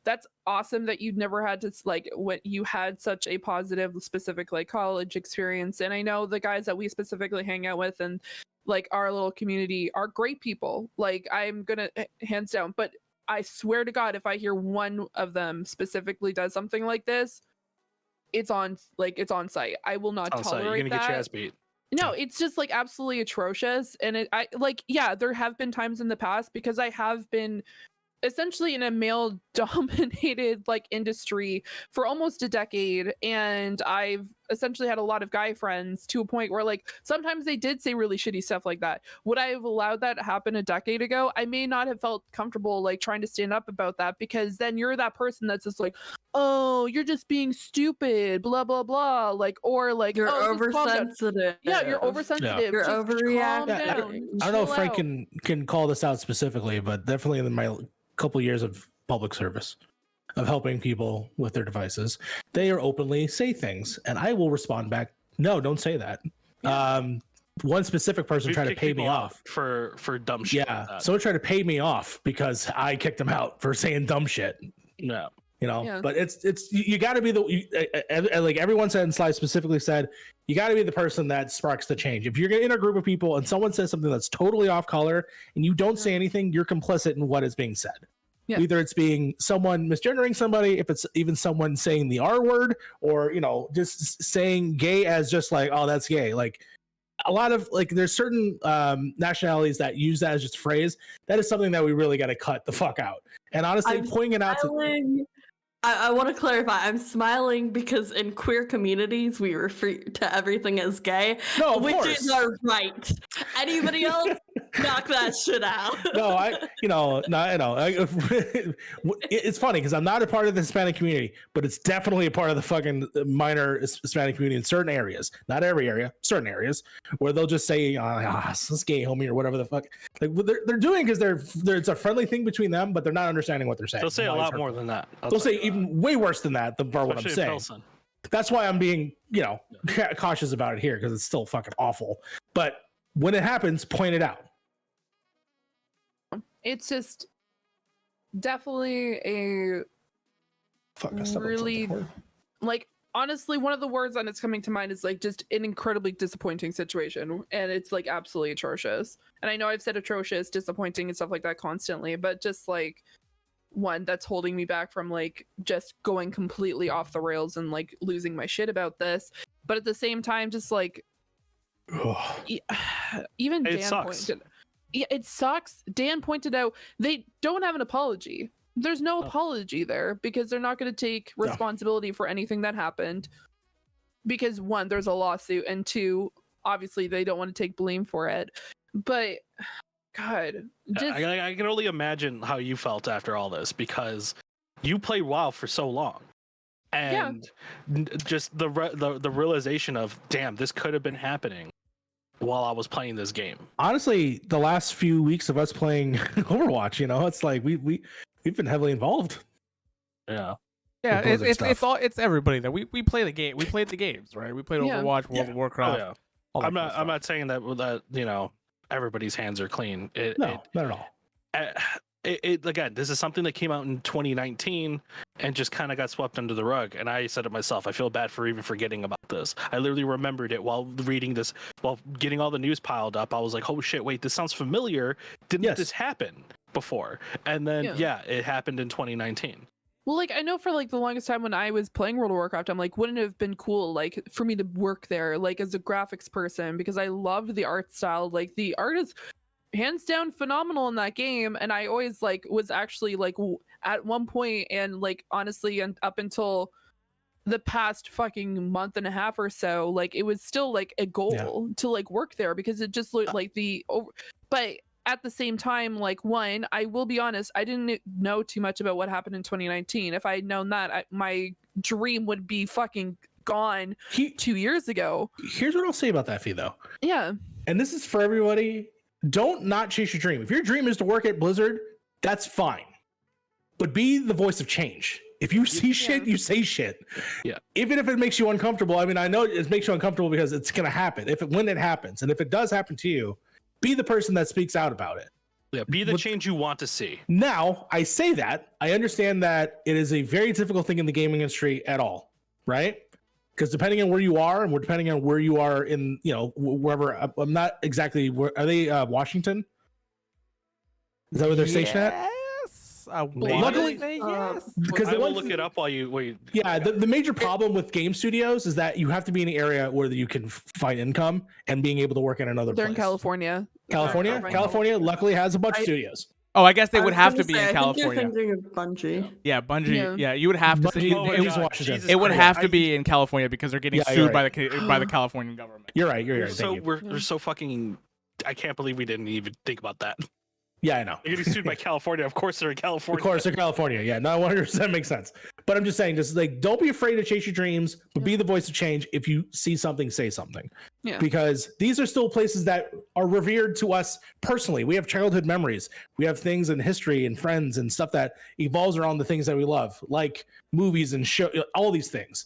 that's awesome that you've never had to like what you had such a positive specific like college experience. And I know the guys that we specifically hang out with and like our little community are great people. Like I'm gonna hands down, but I swear to God, if I hear one of them specifically does something like this, it's on site. I will not tolerate You're gonna that. get your ass beat. No, it's just like absolutely atrocious. And I like, yeah, there have been times in the past, because I have been essentially in a male dominated like industry for almost a decade, and I've essentially had a lot of guy friends to a point where like sometimes they did say really shitty stuff like that. Would I have allowed that to happen a decade ago? I may not have felt comfortable like trying to stand up about that, because then you're that person that's just like, oh, you're just being stupid, blah blah blah, like, or like You're oh, just calm down. oversensitive. Yeah, you're oversensitive. You're Just overreacting. calm down. I don't know if Chill Frank out. can call this out specifically, but definitely in my couple years of public service, of helping people with their devices, they are openly say things, and I will respond back, no, don't say that. One specific person We've tried to kicked pay me people out off for dumb shit. yeah like that. someone tried to pay me off because I kicked him out for saying dumb shit, No. you know. Yeah. But it's you got to be like everyone said, and Sly specifically said, you got to be the person that sparks the change. If you're in a group of people and someone says something that's totally off color and you don't say anything, you're complicit in what is being said. Yeah. Either it's being someone misgendering somebody, if it's even someone saying the R word, or you know, just saying gay as just like, oh, that's gay. Like a lot of like there's certain nationalities that use that as just a phrase. That is something that we really got to cut the fuck out. And honestly, I'm pointing it out to Smiling. I want to clarify. I'm smiling because in queer communities we refer to everything as gay, no, of which course. is our right. Anybody else, knock that shit out. No, it's funny because I'm not a part of the Hispanic community, but it's definitely a part of the fucking minor Hispanic community in certain areas, not every area, certain areas, where they'll just say, it's gay, homie, or whatever the fuck. Like what they're doing because it's a friendly thing between them, but they're not understanding what they're saying. They'll say a lot more than that. They'll say even way worse than that. The part what I'm Especially saying. Pilsen. That's why I'm being, cautious about it here, because it's still fucking awful. But when it happens, point it out. It's just definitely a Fuck, I stepped on really something. like honestly one of the words that is coming to mind is like just an incredibly disappointing situation, and it's like absolutely atrocious. And I know I've said atrocious, disappointing, and stuff like that constantly, but just like one that's holding me back from like just going completely off the rails and like losing my shit about this. But at the same time, just like even It Dan sucks. pointed, yeah, it sucks. Dan pointed out they don't have an apology. There's no apology there, because they're not going to take responsibility for anything that happened, because one, there's a lawsuit, and two, obviously they don't want to take blame for it. But God, just I can only imagine how you felt after all this, because you played WoW for so long, and just the realization of, damn, this could have been happening while I was playing this game. Honestly, the last few weeks of us playing Overwatch, it's like we've been heavily involved. Yeah. Yeah, Proposing it's everybody that we play the game. We played the games, right? We played Yeah. Overwatch, World of Warcraft. Oh, yeah. all that I'm kind of not saying that everybody's hands are clean. No, not at all. It again, this is something that came out in 2019 and just kind of got swept under the rug. And I said to myself, I feel bad for even forgetting about this. I literally remembered it while reading this, while getting all the news piled up. I was like, oh shit, wait, this sounds familiar. Didn't this happen before? And then it happened in 2019. well, like I know for like the longest time when I was playing World of Warcraft, I'm like, wouldn't it have been cool like for me to work there, like as a graphics person, because I loved the art style. Like the art is hands down phenomenal in that game, and I always like was actually like at one point, and like honestly, and up until the past fucking month and a half or so, like it was still like a goal to like work there, because it just looked like but at the same time, like, one, I will be honest, I didn't know too much about what happened in 2019. If I had known that, my dream would be fucking gone 2 years ago. Here's what I'll say about that, Fee, though. Yeah. And this is for everybody. Don't not chase your dream. If your dream is to work at Blizzard, that's fine. But be the voice of change. If you see shit, you say shit. Yeah. Even if it makes you uncomfortable. I mean, I know it makes you uncomfortable because it's going to happen. When it happens, and if it does happen to you, be the person that speaks out about it. Yeah, be the change you want to see. Now, I say that. I understand that it is a very difficult thing in the gaming industry at all, right? Because depending on where you are, and depending on where you are in, wherever. I'm not exactly where. Are they Washington? Is that where they're stationed at? Luckily, yes. Because I will look it up while you wait. Yeah, the major problem with game studios is that you have to be in an area where you can find income and being able to work in another They're place. in California. California luckily has a bunch of studios. Oh, I guess they would have to gonna be say, in I think California. you're thinking of Bungie. Yeah, Bungie. Yeah. Yeah, you would have to. Bungie- Oh my it was God, Washington. Jesus It would Christ. have to be in California because they're getting Yeah, sued you're by right. the Californian government. You're right. You're right. So Thank you. we're so fucking. I can't believe we didn't even think about that. Yeah, I know. They're getting sued by California. Of course, they're in California. Of course, they're California. Yeah, no, 100% makes sense. But I'm just saying, just like, don't be afraid to chase your dreams, but be the voice of change. If you see something, say something. Yeah. Because these are still places that are revered to us personally. We have childhood memories. We have things in history and friends and stuff that evolves around the things that we love, like movies and show, all these things.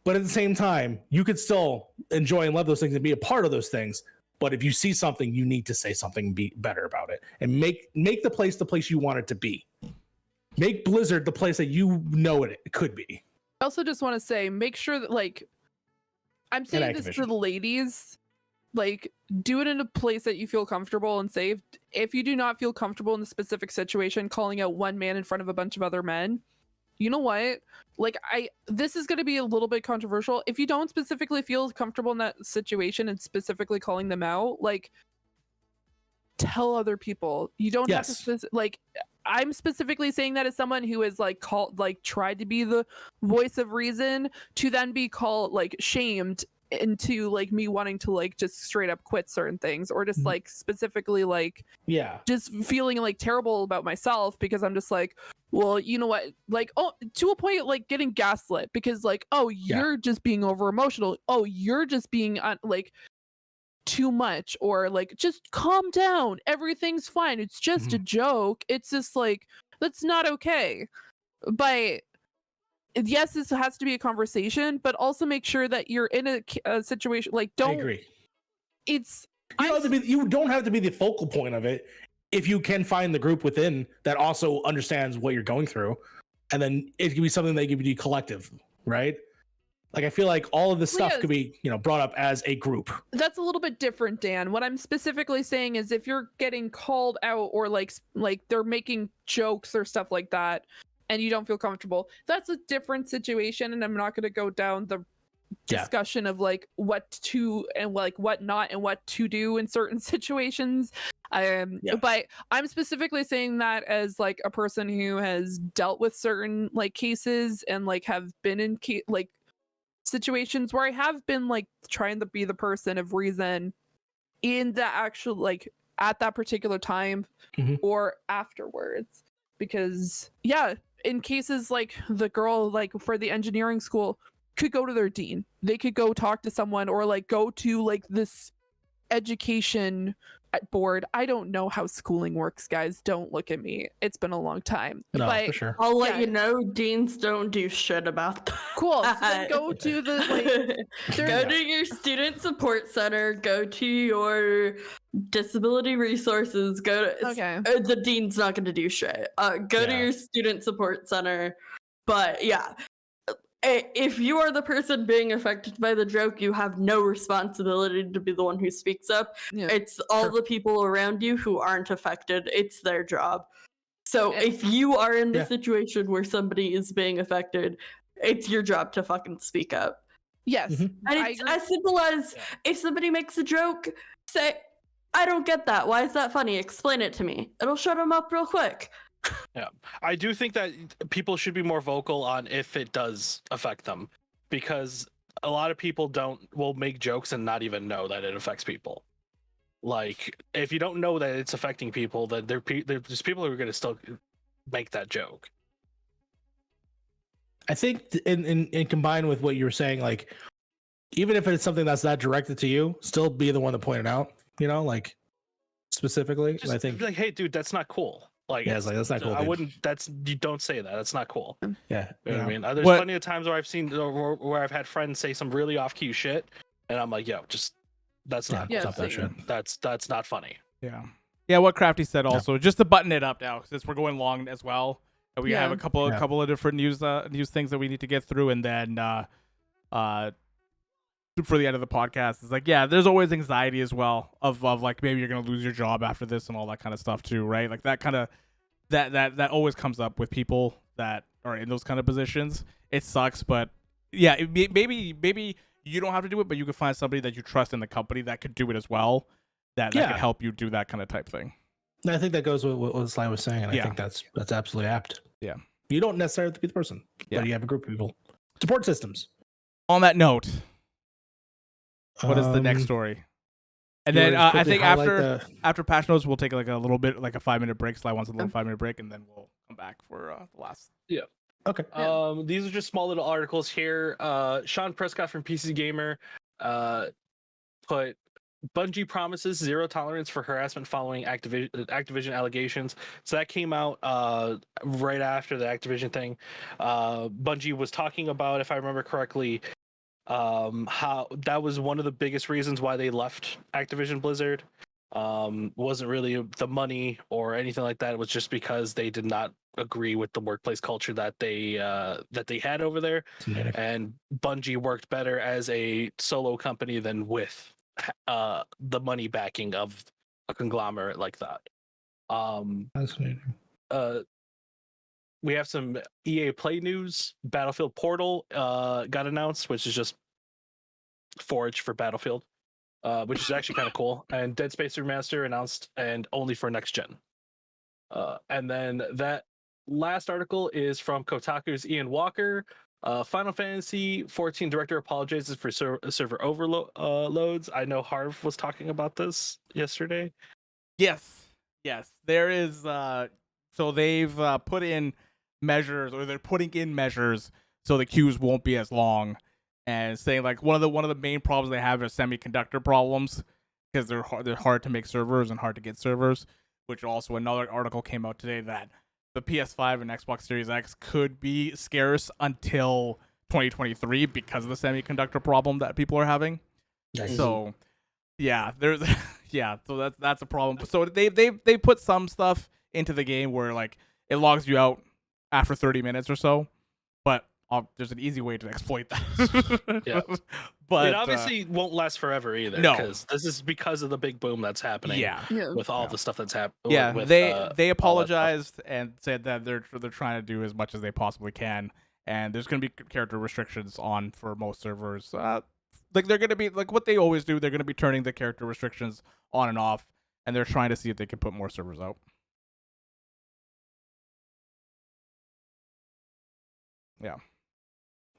But at the same time, you could still enjoy and love those things and be a part of those things. But if you see something, you need to say something and be better about it, and make the place you want it to be. Make Blizzard the place that you know it could be. I also just want to say, make sure that, like, I'm saying this to Activision. the ladies, like, do it in a place that you feel comfortable and safe. If you do not feel comfortable in the specific situation, calling out one man in front of a bunch of other men, you know what? Like, this is going to be a little bit controversial. If you don't specifically feel comfortable in that situation and specifically calling them out, like, tell other people. You don't have to like, I'm specifically saying that as someone who is like tried to be the voice of reason, to then be called like shamed into like me wanting to like just straight up quit certain things, or just like specifically like just feeling like terrible about myself because I'm just like, well, you know what, like, oh, to a point, like getting gaslit because like, oh, you're just being over emotional, oh, you're just being like too much, or like, just calm down, everything's fine, it's just a joke. It's just like, that's not okay. But yes, this has to be a conversation, but also make sure that you're in a situation like, don't. I agree. It's you don't have to be the focal point of it if you can find the group within that also understands what you're going through, and then it can be something that can be collective, right? Like, I feel like all of this stuff could be, brought up as a group. That's a little bit different, Dan. What I'm specifically saying is if you're getting called out, or like they're making jokes or stuff like that, and you don't feel comfortable, that's a different situation. And I'm not going to go down the discussion of like what to and like what not and what to do in certain situations. But I'm specifically saying that as like a person who has dealt with certain like cases and like have been in like situations where I have been like trying to be the person of reason in the actual like at that particular time or afterwards. Because in cases like the girl like for the engineering school could go to their dean, they could go talk to someone, or like go to like this education board. I don't know how schooling works, guys, don't look at me, it's been a long time. No, but for sure. I'll let you know, deans don't do shit about that. Cool. So then go to the like, go to your student support center, go to your disability resources, go to the dean's not going to do shit. Go to your student support center. But if you are the person being affected by the joke, you have no responsibility to be the one who speaks up. It's all the people around you who aren't affected. It's their job. So if you are in the situation where somebody is being affected, it's your job to fucking speak up. Yes. And it's as simple as if somebody makes a joke, say, I don't get that. Why is that funny? Explain it to me. It'll shut them up real quick. Yeah, I do think that people should be more vocal on if it does affect them, because a lot of people will make jokes and not even know that it affects people. Like, if you don't know that it's affecting people, then there's people who are going to still make that joke. I think in combined with what you were saying, like even if it's something that's not directed to you, still be the one to point it out. Like specifically. Just I think be like, hey, dude, that's not cool. Like, yeah, it's like that's not cool. I Dude. wouldn't. You don't say that. That's not cool. Yeah, You know what I mean? There's plenty of times where I've seen where I've had friends say some really off key shit, and I'm like, yo, just that's not. Yeah, stop that shit. That's not funny. Yeah. What Crafty said also, just to button it up now, since we're going long as well, and we have a couple of different news things that we need to get through, and then for the end of the podcast, it's like, yeah, there's always anxiety as well of like maybe you're gonna lose your job after this and all that kind of stuff too, right? Like that kind of that always comes up with people that are in those kind of positions. It sucks, but yeah, maybe you don't have to do it, but you can find somebody that you trust in the company that could do it as well. That can help you do that kind of type thing. I think that goes with what Sly was saying, and I think that's absolutely apt. Yeah, you don't necessarily have to be the person, but you have a group of people. Support systems. On that note, what is the next story? And then I think after patch notes, we'll take like a little bit, like a 5-minute break. Sly wants a little 5-minute break, and then we'll come back for the last. Yeah. Okay. These are just small little articles here. Sean Prescott from PC Gamer put Bungie promises zero tolerance for harassment following Activision allegations. So that came out right after the Activision thing. Bungie was talking about, if I remember correctly, how that was one of the biggest reasons why they left Activision Blizzard. Wasn't really the money or anything like that. It was just because they did not agree with the workplace culture that they had over there. And Bungie worked better as a solo company than with the money backing of a conglomerate like that. Fascinating. We have some EA Play news. Battlefield Portal got announced, which is just Forge for Battlefield, which is actually kind of cool. And Dead Space Remaster announced, and only for next gen. And then that last article is from Kotaku's Ian Walker. Final Fantasy 14 director apologizes for server overloads. I know Harv was talking about this yesterday. Yes. There is. So they've put in measures, or they're putting in measures, so the queues won't be as long. And saying like one of the main problems they have is semiconductor problems, because they're hard to make servers and hard to get servers. Which also another article came out today that the PS5 and Xbox Series X could be scarce until 2023 because of the semiconductor problem that people are having. Nice. So, yeah, there's so that's a problem. So they put some stuff into the game where like it logs you out after 30 minutes or so, but there's an easy way to exploit that. Yeah. But it obviously won't last forever either. No, because this is because of the big boom that's happening. Yeah. With all the stuff that's happening. Yeah, with, they apologized and said that they're trying to do as much as they possibly can, and there's going to be character restrictions on for most servers. Like they're going to be like what they always do. They're going to be turning the character restrictions on and off, and they're trying to see if they can put more servers out.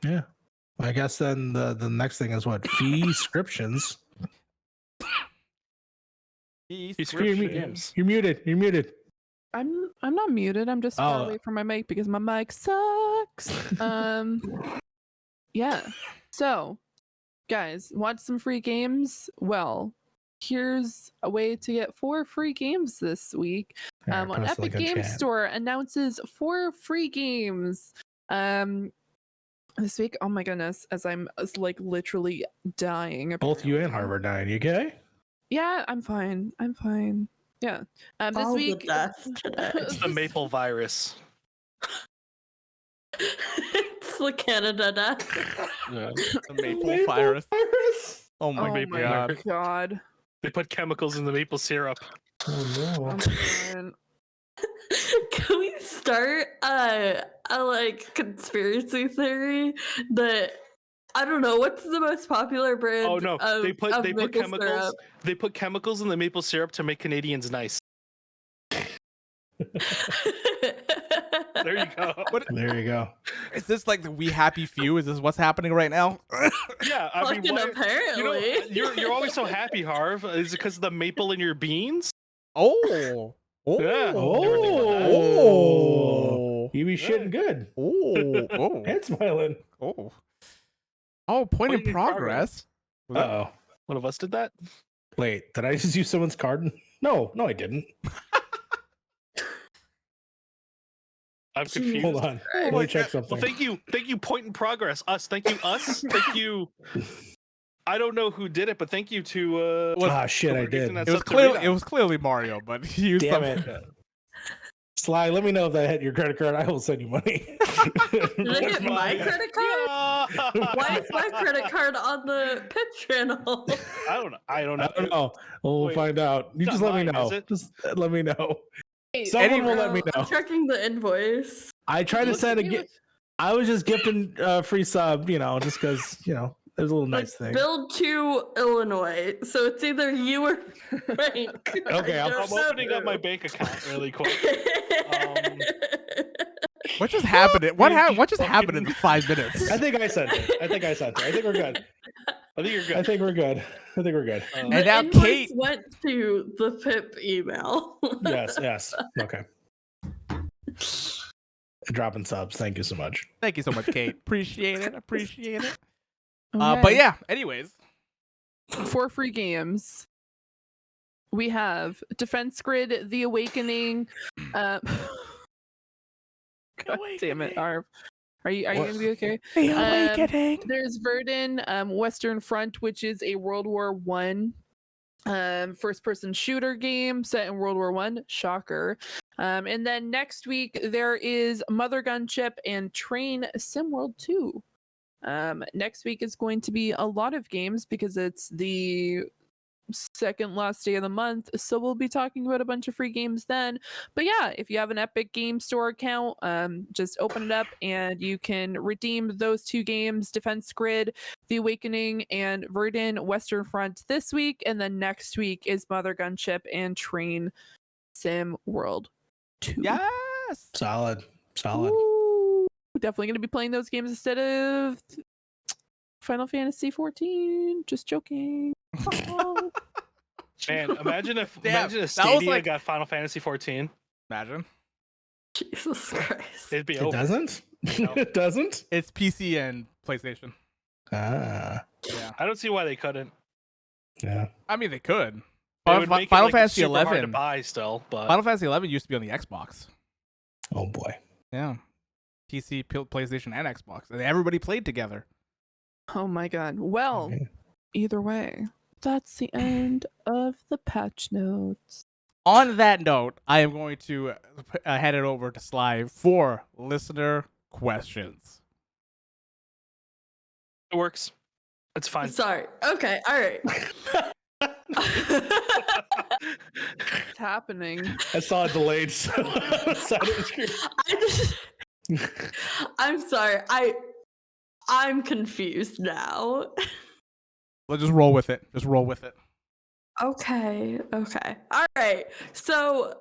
Yeah. I guess then the next thing is what? Fee descriptions. You're muted. I'm not muted. I'm just far away from my mic because my mic sucks. Yeah. So, guys, want some free games? Well, here's a way to get 4 free games this week. On Epic Games Store announces 4 free games. This week, oh my goodness, as I'm like literally dying. Both you and Harvard dying. You okay? Yeah, I'm fine. Yeah. This week, it's the maple virus. It's the Canada death. Yeah. The maple virus. Oh my god. They put chemicals in the maple syrup. Oh no. Can we start a like conspiracy theory that I don't know what's the most popular brand? Oh no, they put chemicals. Syrup. They put chemicals in the maple syrup to make Canadians nice. There you go. There you go. Is this like the We Happy Few? Is this what's happening right now? Yeah, I mean, Fucking why, apparently. you're always so happy, Harv. Is it because of the maple in your beans? Oh. Oh. Yeah. Oh. You be shitting good. Oh. Oh. And smiling. Oh. Oh, point in Point in progress. Uh-oh. One of us did that. Wait, did I just use someone's card? No, I didn't. I'm confused. Hold on. Oh Let my me check God. something. Well, thank you. Point in progress. Us. Thank you. Us. Thank you. I don't know who did it, but thank you to. Shit, I did. It was clearly Mario, but he used Damn something. it. Sly, let me know if that hit your credit card. I will send you money. Did I get my credit card? Why is my credit card on the PiP channel? I don't know. I don't know. We'll Wait, find out. You it's just not let me mine, know. is it? Just let me know. Hey, Someone will let me I'm know. checking the invoice. I tried to send a gift. I was just gifting free sub, just because, it was a little nice thing. Build to Illinois. So it's either you or Frank. Okay, I'm opening up my bank account really quick. What just happened? What just happened in the 5 minutes? I think I sent it. I think we're good. I think you're good. I think we're good. And The now invoice Kate. went to the PiP email. Yes. Okay. Dropping subs. Thank you so much. Thank you so much, Kate. Appreciate it. Okay. But yeah, anyways. 4 free games. We have Defense Grid, The Awakening. God damn it, Harv. Are you gonna be okay? The Awakening. There's Verdun, Western Front, which is a World War One first-person shooter game set in World War One. Shocker. And then next week there is Mother Gunship and Train Sim World 2. Next week is going to be a lot of games because it's the second last day of the month, so we'll be talking about a bunch of free games then. But yeah, if you have an Epic Game Store account, just open it up and you can redeem those 2 games, Defense Grid, The Awakening, and Verdun Western Front this week, and then next week is Mother Gunship and Train Sim World 2. Yes. Solid. Ooh, definitely going to be playing those games instead of Final Fantasy 14. Just joking. Man, imagine if Damn, that was Stadia like- got Final Fantasy 14. Imagine. Jesus Christ. It'd be It over. doesn't? No. It doesn't? It's PC and PlayStation. Ah. Yeah. I don't see why they couldn't. Yeah. I mean, they could. It would make Final it, Fantasy super hard to 11. buy still, but Final Fantasy 11 used to be on the Xbox. Oh boy. Yeah. PC, PlayStation, and Xbox. And everybody played together. Oh my god. Well, Okay. either way, that's the end of the patch notes. On that note, I am going to head it over to Sly for listener questions. it works. It's fine. Sorry. Okay. All right. What's happening? I saw it delayed. So I'm sorry. I'm confused now. Let's just roll with it. Just roll with it. Okay. All right. So,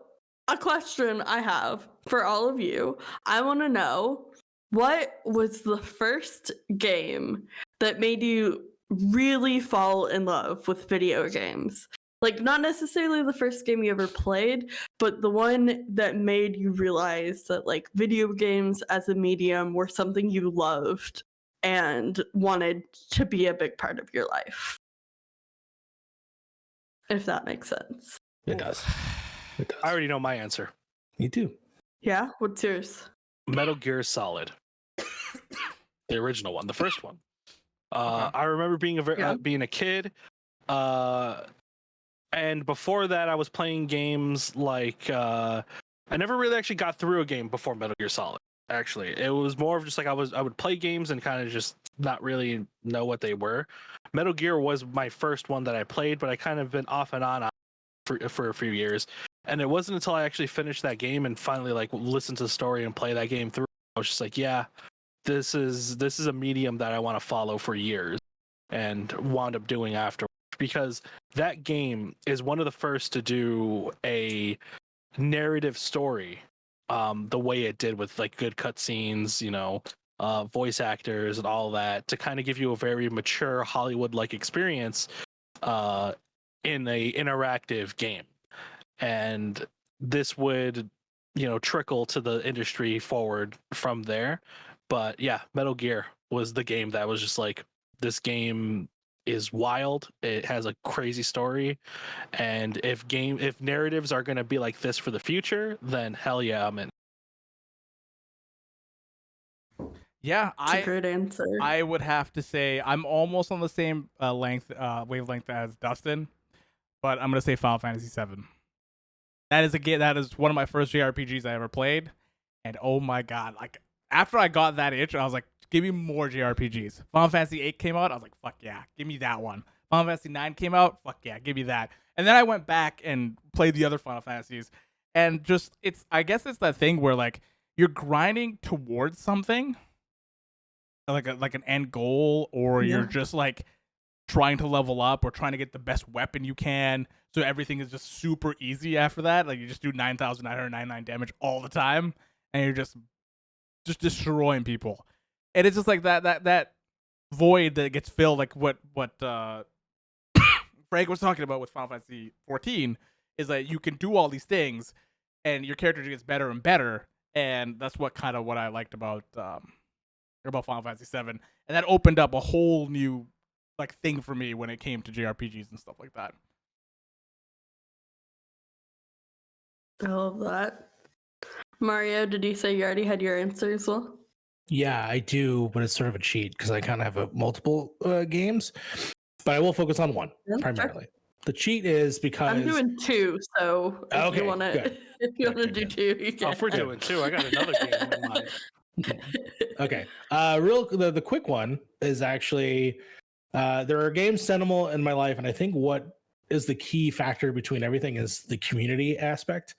a question I have for all of you. I want to know, what was the first game that made you really fall in love with video games? Like, not necessarily the first game you ever played, but the one that made you realize that, like, video games as a medium were something you loved and wanted to be a big part of your life. If that makes sense. it does. It does. I already know my answer. Me too. Yeah? What's yours? Metal Gear Solid. The original one, the first one. Okay. I remember being Yeah. being a kid, and before that, I was playing games like I never really actually got through a game before Metal Gear Solid. Actually, it was more of just like I would play games and kind of just not really know what they were. Metal Gear was my first one that I played, but I kind of been off and on for a few years, and it wasn't until I actually finished that game and finally like listened to the story and play that game through. I was just like, yeah, this is a medium that I want to follow for years, and wound up doing after, because that game is one of the first to do a narrative story, the way it did with like good cutscenes, voice actors and all that, to kind of give you a very mature Hollywood-like experience in a interactive game. And this would, trickle to the industry forward from there. But yeah, Metal Gear was the game that was just like, this game is wild. It has a crazy story, and if narratives are going to be like this for the future, then hell yeah, I'm in. Yeah, That's a great answer. I would have to say I'm almost on the same wavelength as Dustin, but I'm gonna say Final Fantasy VII. That is a game. That is one of my first JRPGs I ever played, and oh my god! Like after I got that itch, I was like, give me more JRPGs. Final Fantasy VIII came out, I was like, fuck yeah, give me that one. Final Fantasy IX came out, fuck yeah, give me that. And then I went back and played the other Final Fantasies, and just I guess it's that thing where like you're grinding towards something, like an end goal, or you're just like trying to level up or trying to get the best weapon you can, so everything is just super easy after that. Like you just do 9,999 damage all the time, and you're just destroying people. And it's just like that void that gets filled, like what Frank was talking about with Final Fantasy 14, is that you can do all these things and your character gets better and better, and that's what I liked about Final Fantasy 7, and that opened up a whole new like thing for me when it came to JRPGs and stuff like that. I love that. Mario, did you say you already had your answer as well? Yeah, I do, but it's sort of a cheat because I kind of have multiple games, but I will focus on one primarily. Sure. The cheat is because I'm doing two, so if you want to do two, you can. Oh, if we're doing two, I got another game in mind. Okay. The quick one is actually there are games Sentinel in my life, and I think what is the key factor between everything is the community aspect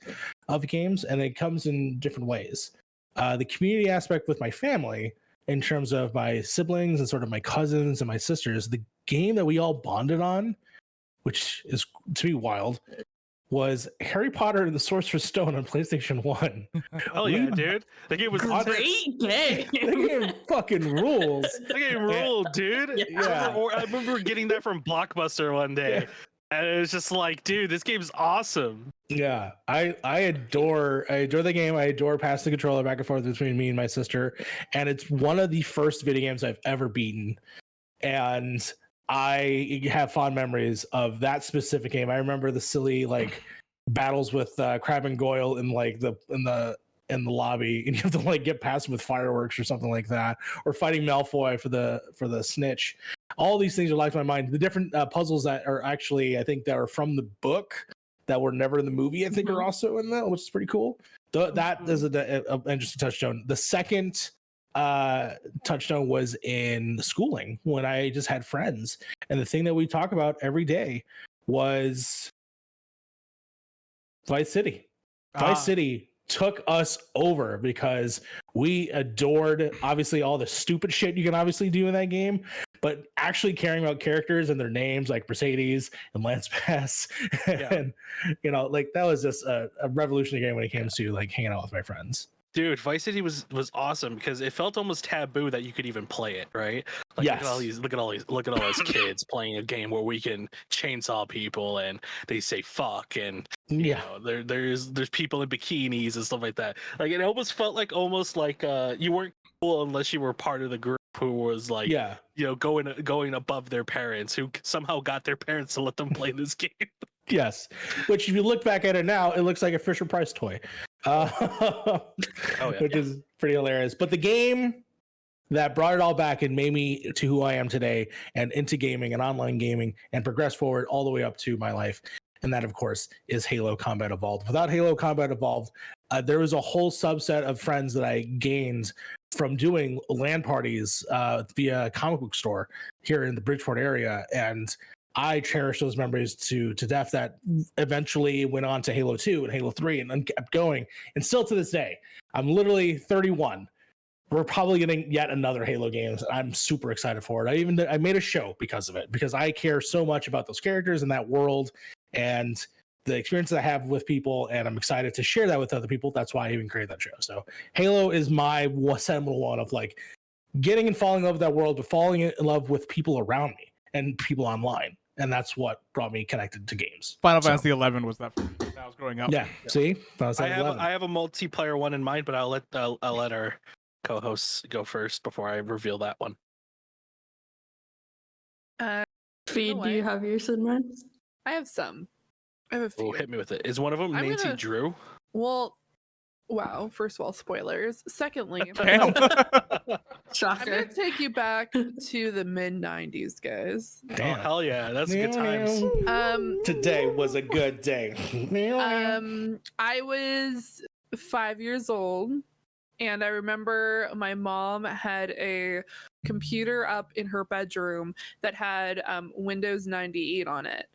of games, and it comes in different ways. The community aspect with my family, in terms of my siblings and sort of my cousins and my sisters, the game that we all bonded on, which is to me wild, was Harry Potter and the Sorcerer's Stone on PlayStation 1. Oh yeah, dude. The game was great game. The game fucking rules. The game ruled, dude. Yeah. I remember getting that from Blockbuster one day. Yeah. And it was just like, dude, this game's awesome. Yeah, I adore the game. I adore passing the controller back and forth between me and my sister, and it's one of the first video games I've ever beaten, and I have fond memories of that specific game. I remember the silly like battles with Crab and Goyle in like in the lobby, and you have to like get past them with fireworks or something like that, or fighting Malfoy for the snitch. All these things are locked in my mind. The different puzzles that are actually, I think, that are from the book that were never in the movie, I think, are also in that, which is pretty cool. That is an interesting touchstone. The second touchstone was in schooling, when I just had friends, and the thing that we talk about every day was Vice City. Vice City took us over because we adored obviously all the stupid shit you can obviously do in that game, but actually caring about characters and their names like Mercedes and Lance Bass, and like that was just a revolutionary game when it came to like hanging out with my friends. Dude, Vice City was awesome because it felt almost taboo that you could even play it, right? Like, yes. Look at all those kids playing a game where we can chainsaw people and they say fuck, and there's people in bikinis and stuff like that. Like it almost felt like you weren't cool unless you were part of the group who was like going above their parents, who somehow got their parents to let them play this game. Yes, which if you look back at it now, it looks like a Fisher Price toy, which is pretty hilarious. But the game that brought it all back and made me to who I am today and into gaming and online gaming and progressed forward all the way up to my life, and that, of course, is Halo Combat Evolved. Without Halo Combat Evolved, there was a whole subset of friends that I gained from doing LAN parties via comic book store here in the Bridgeport area, and I cherish those memories to death. That eventually went on to Halo 2 and Halo 3 and then kept going. And still to this day, I'm literally 31. We're probably getting yet another Halo game. I'm super excited for it. I made a show because of it, because I care so much about those characters and that world. And the experience I have with people, and I'm excited to share that with other people. That's why I even created that show. So Halo is my seminal one of like getting and falling in love with that world, but falling in love with people around me and people online. And that's what brought me connected to games. Final Fantasy 11 was that for me when I was growing up. Yeah. See, I have a multiplayer one in mind, but I'll let our co-hosts go first before I reveal that one. Feed, No do you way. have yours in mind? I have some. I have a few. Oh, hit me with it. Is one of them I'm Nancy gonna- Drew? Well, wow. First of all, spoilers. Secondly, Damn. I'm Shocker. gonna take you back to the mid '90s, guys. Damn. Oh, hell yeah. That's good times. Today was a good day. I was 5 years old, and I remember my mom had a computer up in her bedroom that had Windows 98 on it.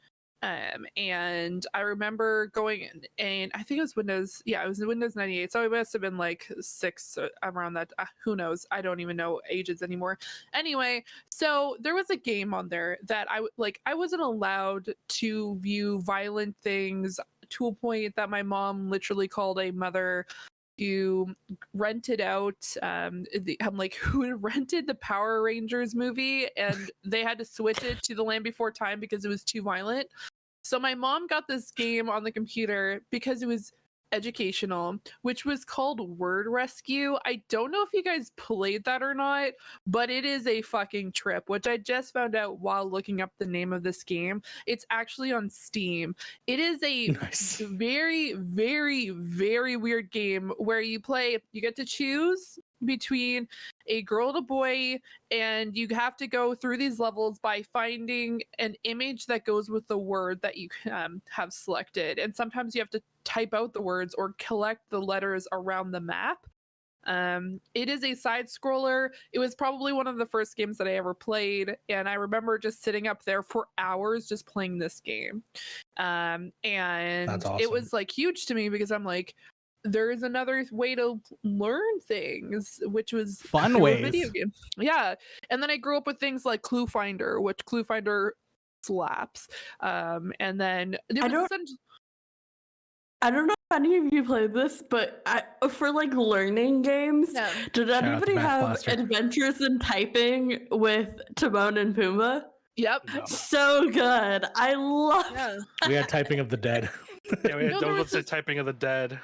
And I remember going in, and I think it was Windows. Yeah, it was Windows 98. So it must have been like 6 around that. Who knows? I don't even know ages anymore. Anyway, so there was a game on there that I wasn't allowed to view violent things to a point that my mom literally called a mother who rented out I'm like, who had rented the Power Rangers movie, and they had to switch it to The Land Before Time because it was too violent. So my mom got this game on the computer because it was educational, which was called Word Rescue. I don't know if you guys played that or not, but it is a fucking trip, which I just found out while looking up the name of this game. It's actually on Steam. It is a Nice. very, very, very weird game where you get to choose between a girl and a boy, and you have to go through these levels by finding an image that goes with the word that you have selected. And sometimes you have to type out the words or collect the letters around the map. It is a side scroller. It was probably one of the first games that I ever played, and I remember just sitting up there for hours just playing this game. And That's awesome. it was like huge to me because I'm like, there is another way to learn things, which was Fun through a ways. video game. Yeah. And then I grew up with things like Clue Finder, which Clue Finder slaps. And then it I was don't- essentially I don't know if any of you played this, but for like learning games, Yeah. did out to anybody Math have Blaster. Adventures in Typing with Timon and Pumbaa? Yep. No. So good. I love Yeah. We had Typing of the Dead. Yeah, we had No, there was Don't Say this- Typing of the Dead.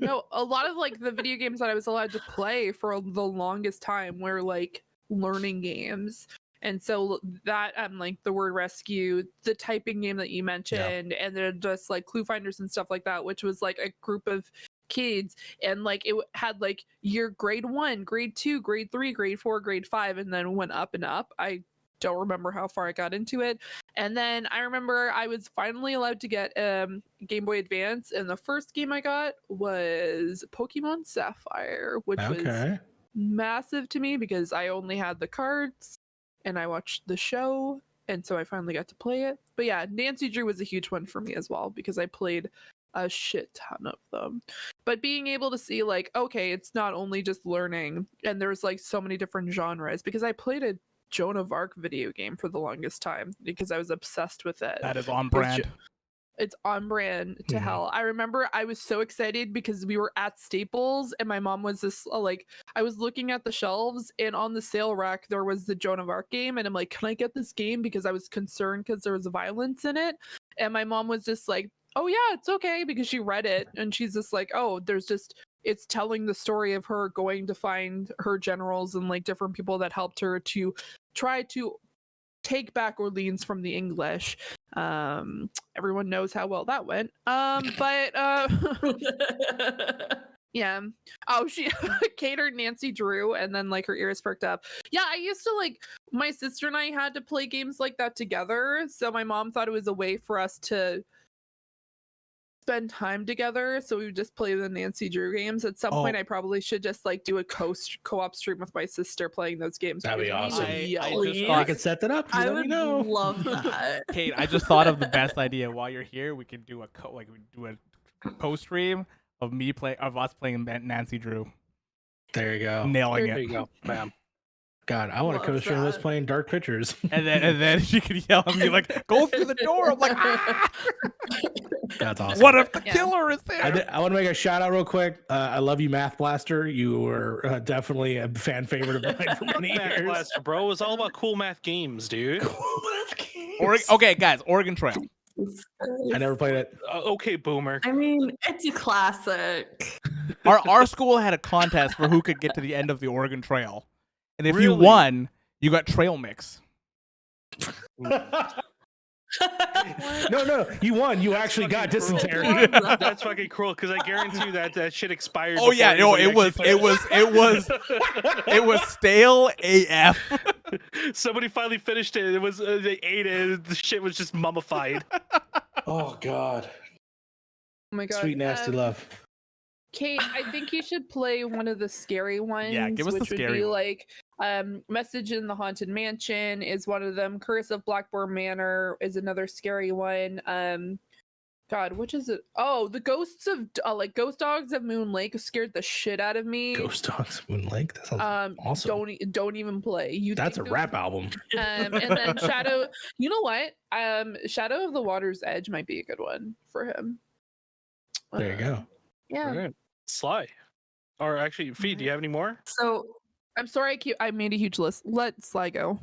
No, a lot of like the video games that I was allowed to play for the longest time were like learning games. And so that like the Word Rescue, the typing game that you mentioned, and then just like Clue Finders and stuff like that, which was like a group of kids, and like it had like your grade 1, grade 2, grade 3, grade 4, grade 5, and then went up and up. I don't remember how far I got into it. And then I remember I was finally allowed to get Game Boy Advance, and the first game I got was Pokemon Sapphire, which was massive to me because I only had the cards and I watched the show, and so I finally got to play it. But yeah, Nancy Drew was a huge one for me as well because I played a shit ton of them. But being able to see like, okay, it's not only just learning, and there's like so many different genres, because I played a Joan of Arc video game for the longest time because I was obsessed with it. That is on brand. It's on brand to Mhm. hell. I remember I was so excited because we were at Staples and my mom was this like, I was looking at the shelves and on the sale rack there was the Joan of Arc game, and I'm like, can I get this game, because I was concerned because there was violence in it. And my mom was just like, oh yeah, it's okay, because she read it and she's just like, oh, it's telling the story of her going to find her generals and like different people that helped her to try to take back Orleans from the English. Everyone knows how well that went. But yeah. Oh, she catered Nancy Drew, and then like her ears perked up. Yeah, I used to like, my sister and I had to play games like that together. So my mom thought it was a way for us to spend time together, so we would just play the Nancy Drew games. At some point I probably should just like do a co-op stream with my sister playing those games. That'd be because we awesome. would I yell. just I thought- could set that up. You I let me would know. love that. Kate, I just thought of the best idea. While you're here, we could do a co-stream of us playing Nancy Drew, There you go. nailing There it. you go. Bam. God, I want to Love co-stream us that. playing Dark Pictures. And then she could yell at me like, "Go through the door!" I'm like, "Ah! That's awesome. What if the Yeah. killer is there?" I want to make a shout out real quick. I love you, Math Blaster. You were definitely a fan favorite of mine for many Math years. Blaster, bro. It was all about cool math games, dude. Okay, guys, Oregon Trail. I never played it. Okay, boomer. I mean, it's a classic. Our school had a contest for who could get to the end of the Oregon Trail, and if you Really? won, you got trail mix. No, you won. You actually got fucking cruel. dysentery. That's fucking cruel because I guarantee you that shit expired. Oh yeah, before no, anybody actually it was stale AF. Somebody finally finished it. It was they ate it. The shit was just mummified. Oh God, Oh my god. sweet nasty love. Kate, I think you should play one of the scary ones. Yeah, give us the which would scary be one. like Message in the Haunted Mansion is one of them. Curse of Blackboard Manor is another scary one. God, which is it? Oh, the Ghosts of like Ghost Dogs of Moon Lake scared the shit out of me. Ghost Dogs Moon Lake. That sounds awesome. Don't even play. You That's a think rap album. and then Shadow. You know what? Shadow of the Water's Edge might be a good one for him. There you go. Yeah. All right. Sly. Or actually, Fee, do you have any more? So I'm sorry, I made a huge list. Let Sly go.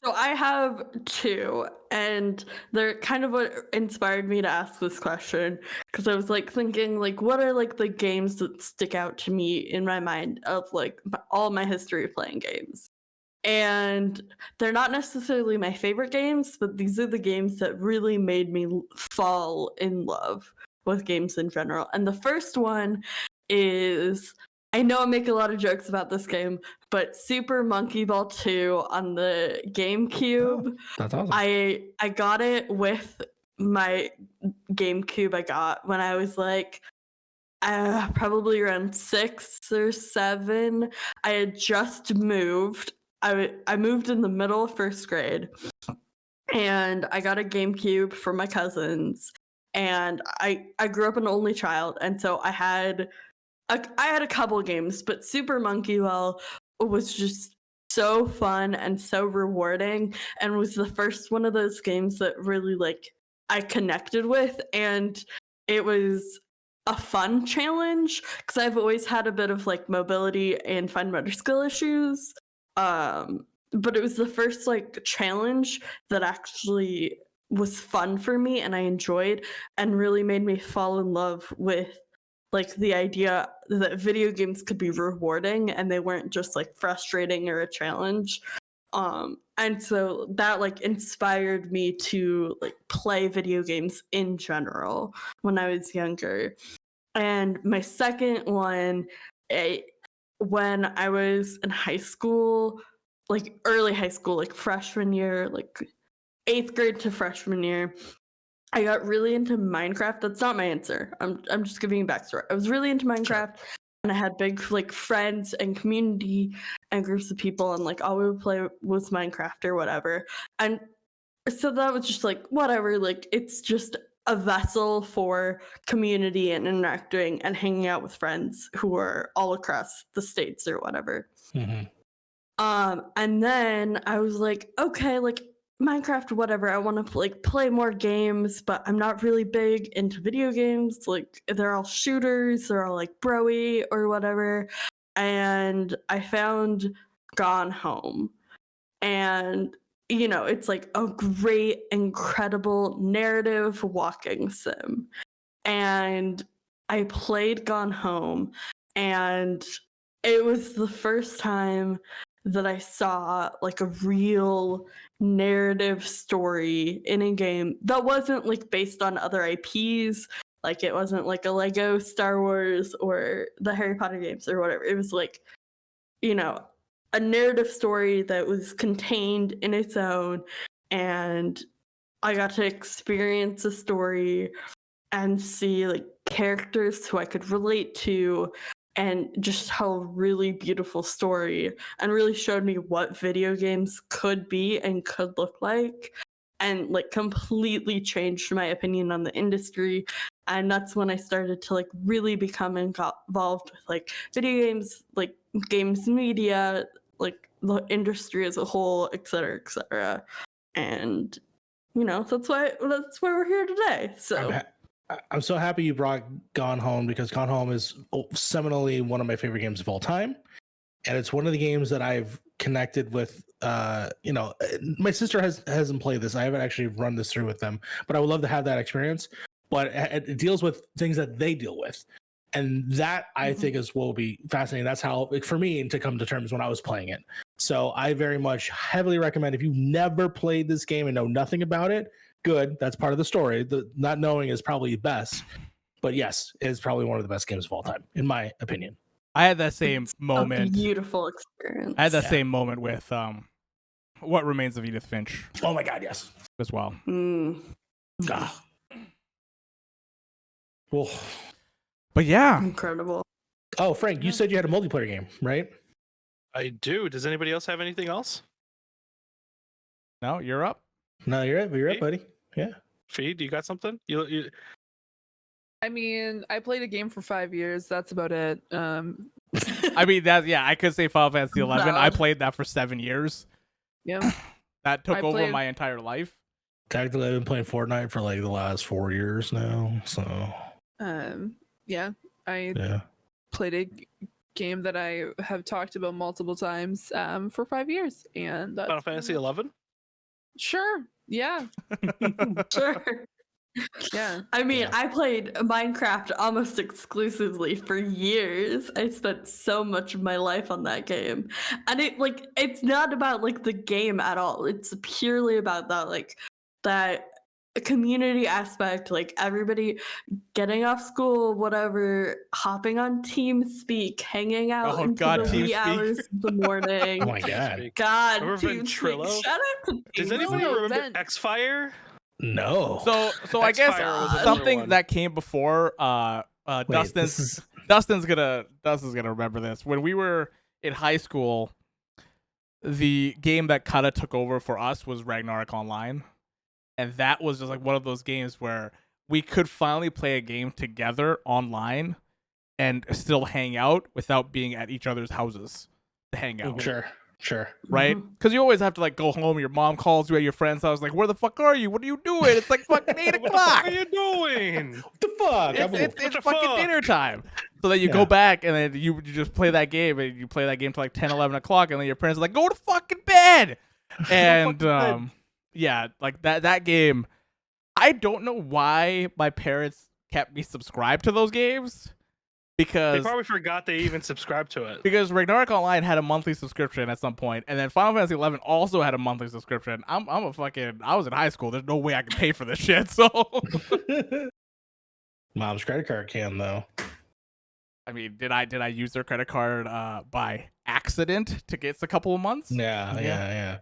So I have two, and they're kind of what inspired me to ask this question, because I was like thinking, like, what are like the games that stick out to me in my mind of like all my history of playing games, and they're not necessarily my favorite games, but these are the games that really made me fall in love with games in general. And the first one is, I know I make a lot of jokes about this game, but Super Monkey Ball 2 on the GameCube. That's awesome. I got it with my GameCube I got when I was like probably around 6 or 7. I had just moved. I moved in the middle of first grade, and I got a GameCube for my cousins. And I grew up an only child, and so I had a couple games, but Super Monkey Ball was just so fun and so rewarding, and was the first one of those games that really like I connected with, and it was a fun challenge because I've always had a bit of like mobility and fine motor skill issues. But it was the first like challenge that actually was fun for me and I enjoyed, and really made me fall in love with like the idea that video games could be rewarding and they weren't just like frustrating or a challenge. And so that like inspired me to like play video games in general when I was younger. And my second one, when I was in high school, like early high school, like freshman year, like 8th grade to freshman year, I got really into Minecraft. That's not my answer. I'm just giving you a backstory. I was really into Minecraft, and I had big like friends and community and groups of people, and like all we would play was Minecraft or whatever. And so that was just like whatever. Like it's just a vessel for community and interacting and hanging out with friends who are all across the states or whatever. Mm-hmm. And then I was like, okay, like Minecraft, whatever. I want to like play more games, but I'm not really big into video games. Like they're all shooters, they're all like bro-y or whatever. And I found Gone Home, and you know, it's like a great, incredible narrative walking sim. And I played Gone Home, and it was the first time that I saw like a real narrative story in a game that wasn't like based on other IPs. Like it wasn't like a Lego Star Wars or the Harry Potter games or whatever. It was like, you know, a narrative story that was contained in its own, and I got to experience a story and see like characters who I could relate to, and just tell a really beautiful story, and really showed me what video games could be and could look like, and like completely changed my opinion on the industry. And that's when I started to like really become involved with like video games, like games media, like the industry as a whole, et cetera, et cetera. And that's why we're here today. So I'm so happy you brought Gone Home, because Gone Home is seminally one of my favorite games of all time, and it's one of the games that I've connected with. My sister hasn't played this. I haven't actually run this through with them, but I would love to have that experience. But it deals with things that they deal with, and that I think is what will be fascinating. That's how, for me, to come to terms when I was playing it. So I very much heavily recommend, if you've never played this game and know nothing about it, good. That's part of the story. The not knowing is probably best, but yes, it's probably one of the best games of all time, in my opinion. I had that same moment. A beautiful experience. I had that same moment with What Remains of Edith Finch Oh my god, yes. as well. Ah. Well, But yeah, Incredible. oh, Frank, you said you had a multiplayer game, right? I do. Does anybody else have anything else? no, you're up. No, you're up, buddy. Yeah. Fee, do you got something? You I mean, I played a game for 5 years. That's about it. I mean, I could say Final Fantasy 11. I Valid. played that for 7 years. Yeah. That took I over played- my entire life. Technically, I've been playing Fortnite for like the last 4 years now. So, Yeah. I yeah. played a game that I have talked about multiple times for 5 years, and that's Final Fantasy 11? Sure. Yeah. Sure. Yeah. I mean, I played Minecraft almost exclusively for years. I spent so much of my life on that game. And it's not about the game at all. It's purely about that community aspect, everybody getting off school, whatever, hopping on TeamSpeak, hanging out Oh, into God, the wee TeamSpeak. hours of the morning. Oh my god. God, Remember TeamSpeak. Ventrilo? Shout out to Does TeamSpeak. anybody Really? remember Then- X-Fire? No. So I guess X-Fire was another something one. that came before Wait, Dustin's this is Dustin's gonna remember this. When we were in high school, the game that kinda took over for us was Ragnarok Online. And that was just one of those games where we could finally play a game together online and still hang out without being at each other's houses to hang out. Sure. Right? Because you always have to go home. Your mom calls you at your friend's house, where the fuck are you? What are you doing? It's fucking 8 What o'clock. are you doing? What the fuck? It's the fucking fuck? dinner time. So then you Yeah. go back and then you just play that game, and you play that game till 10, 11 o'clock, and then your parents are like, go to fucking bed. And bed. yeah, that game. I don't know why my parents kept me subscribed to those games, They because probably forgot they even subscribed to it. Ragnarok Online had a monthly subscription at some point, and then Final Fantasy 11 also had a monthly subscription. I was in high school. There's no way I could pay for this shit. So Mom's credit card can though. I mean, did I use their credit card by accident to get a couple of months? Yeah.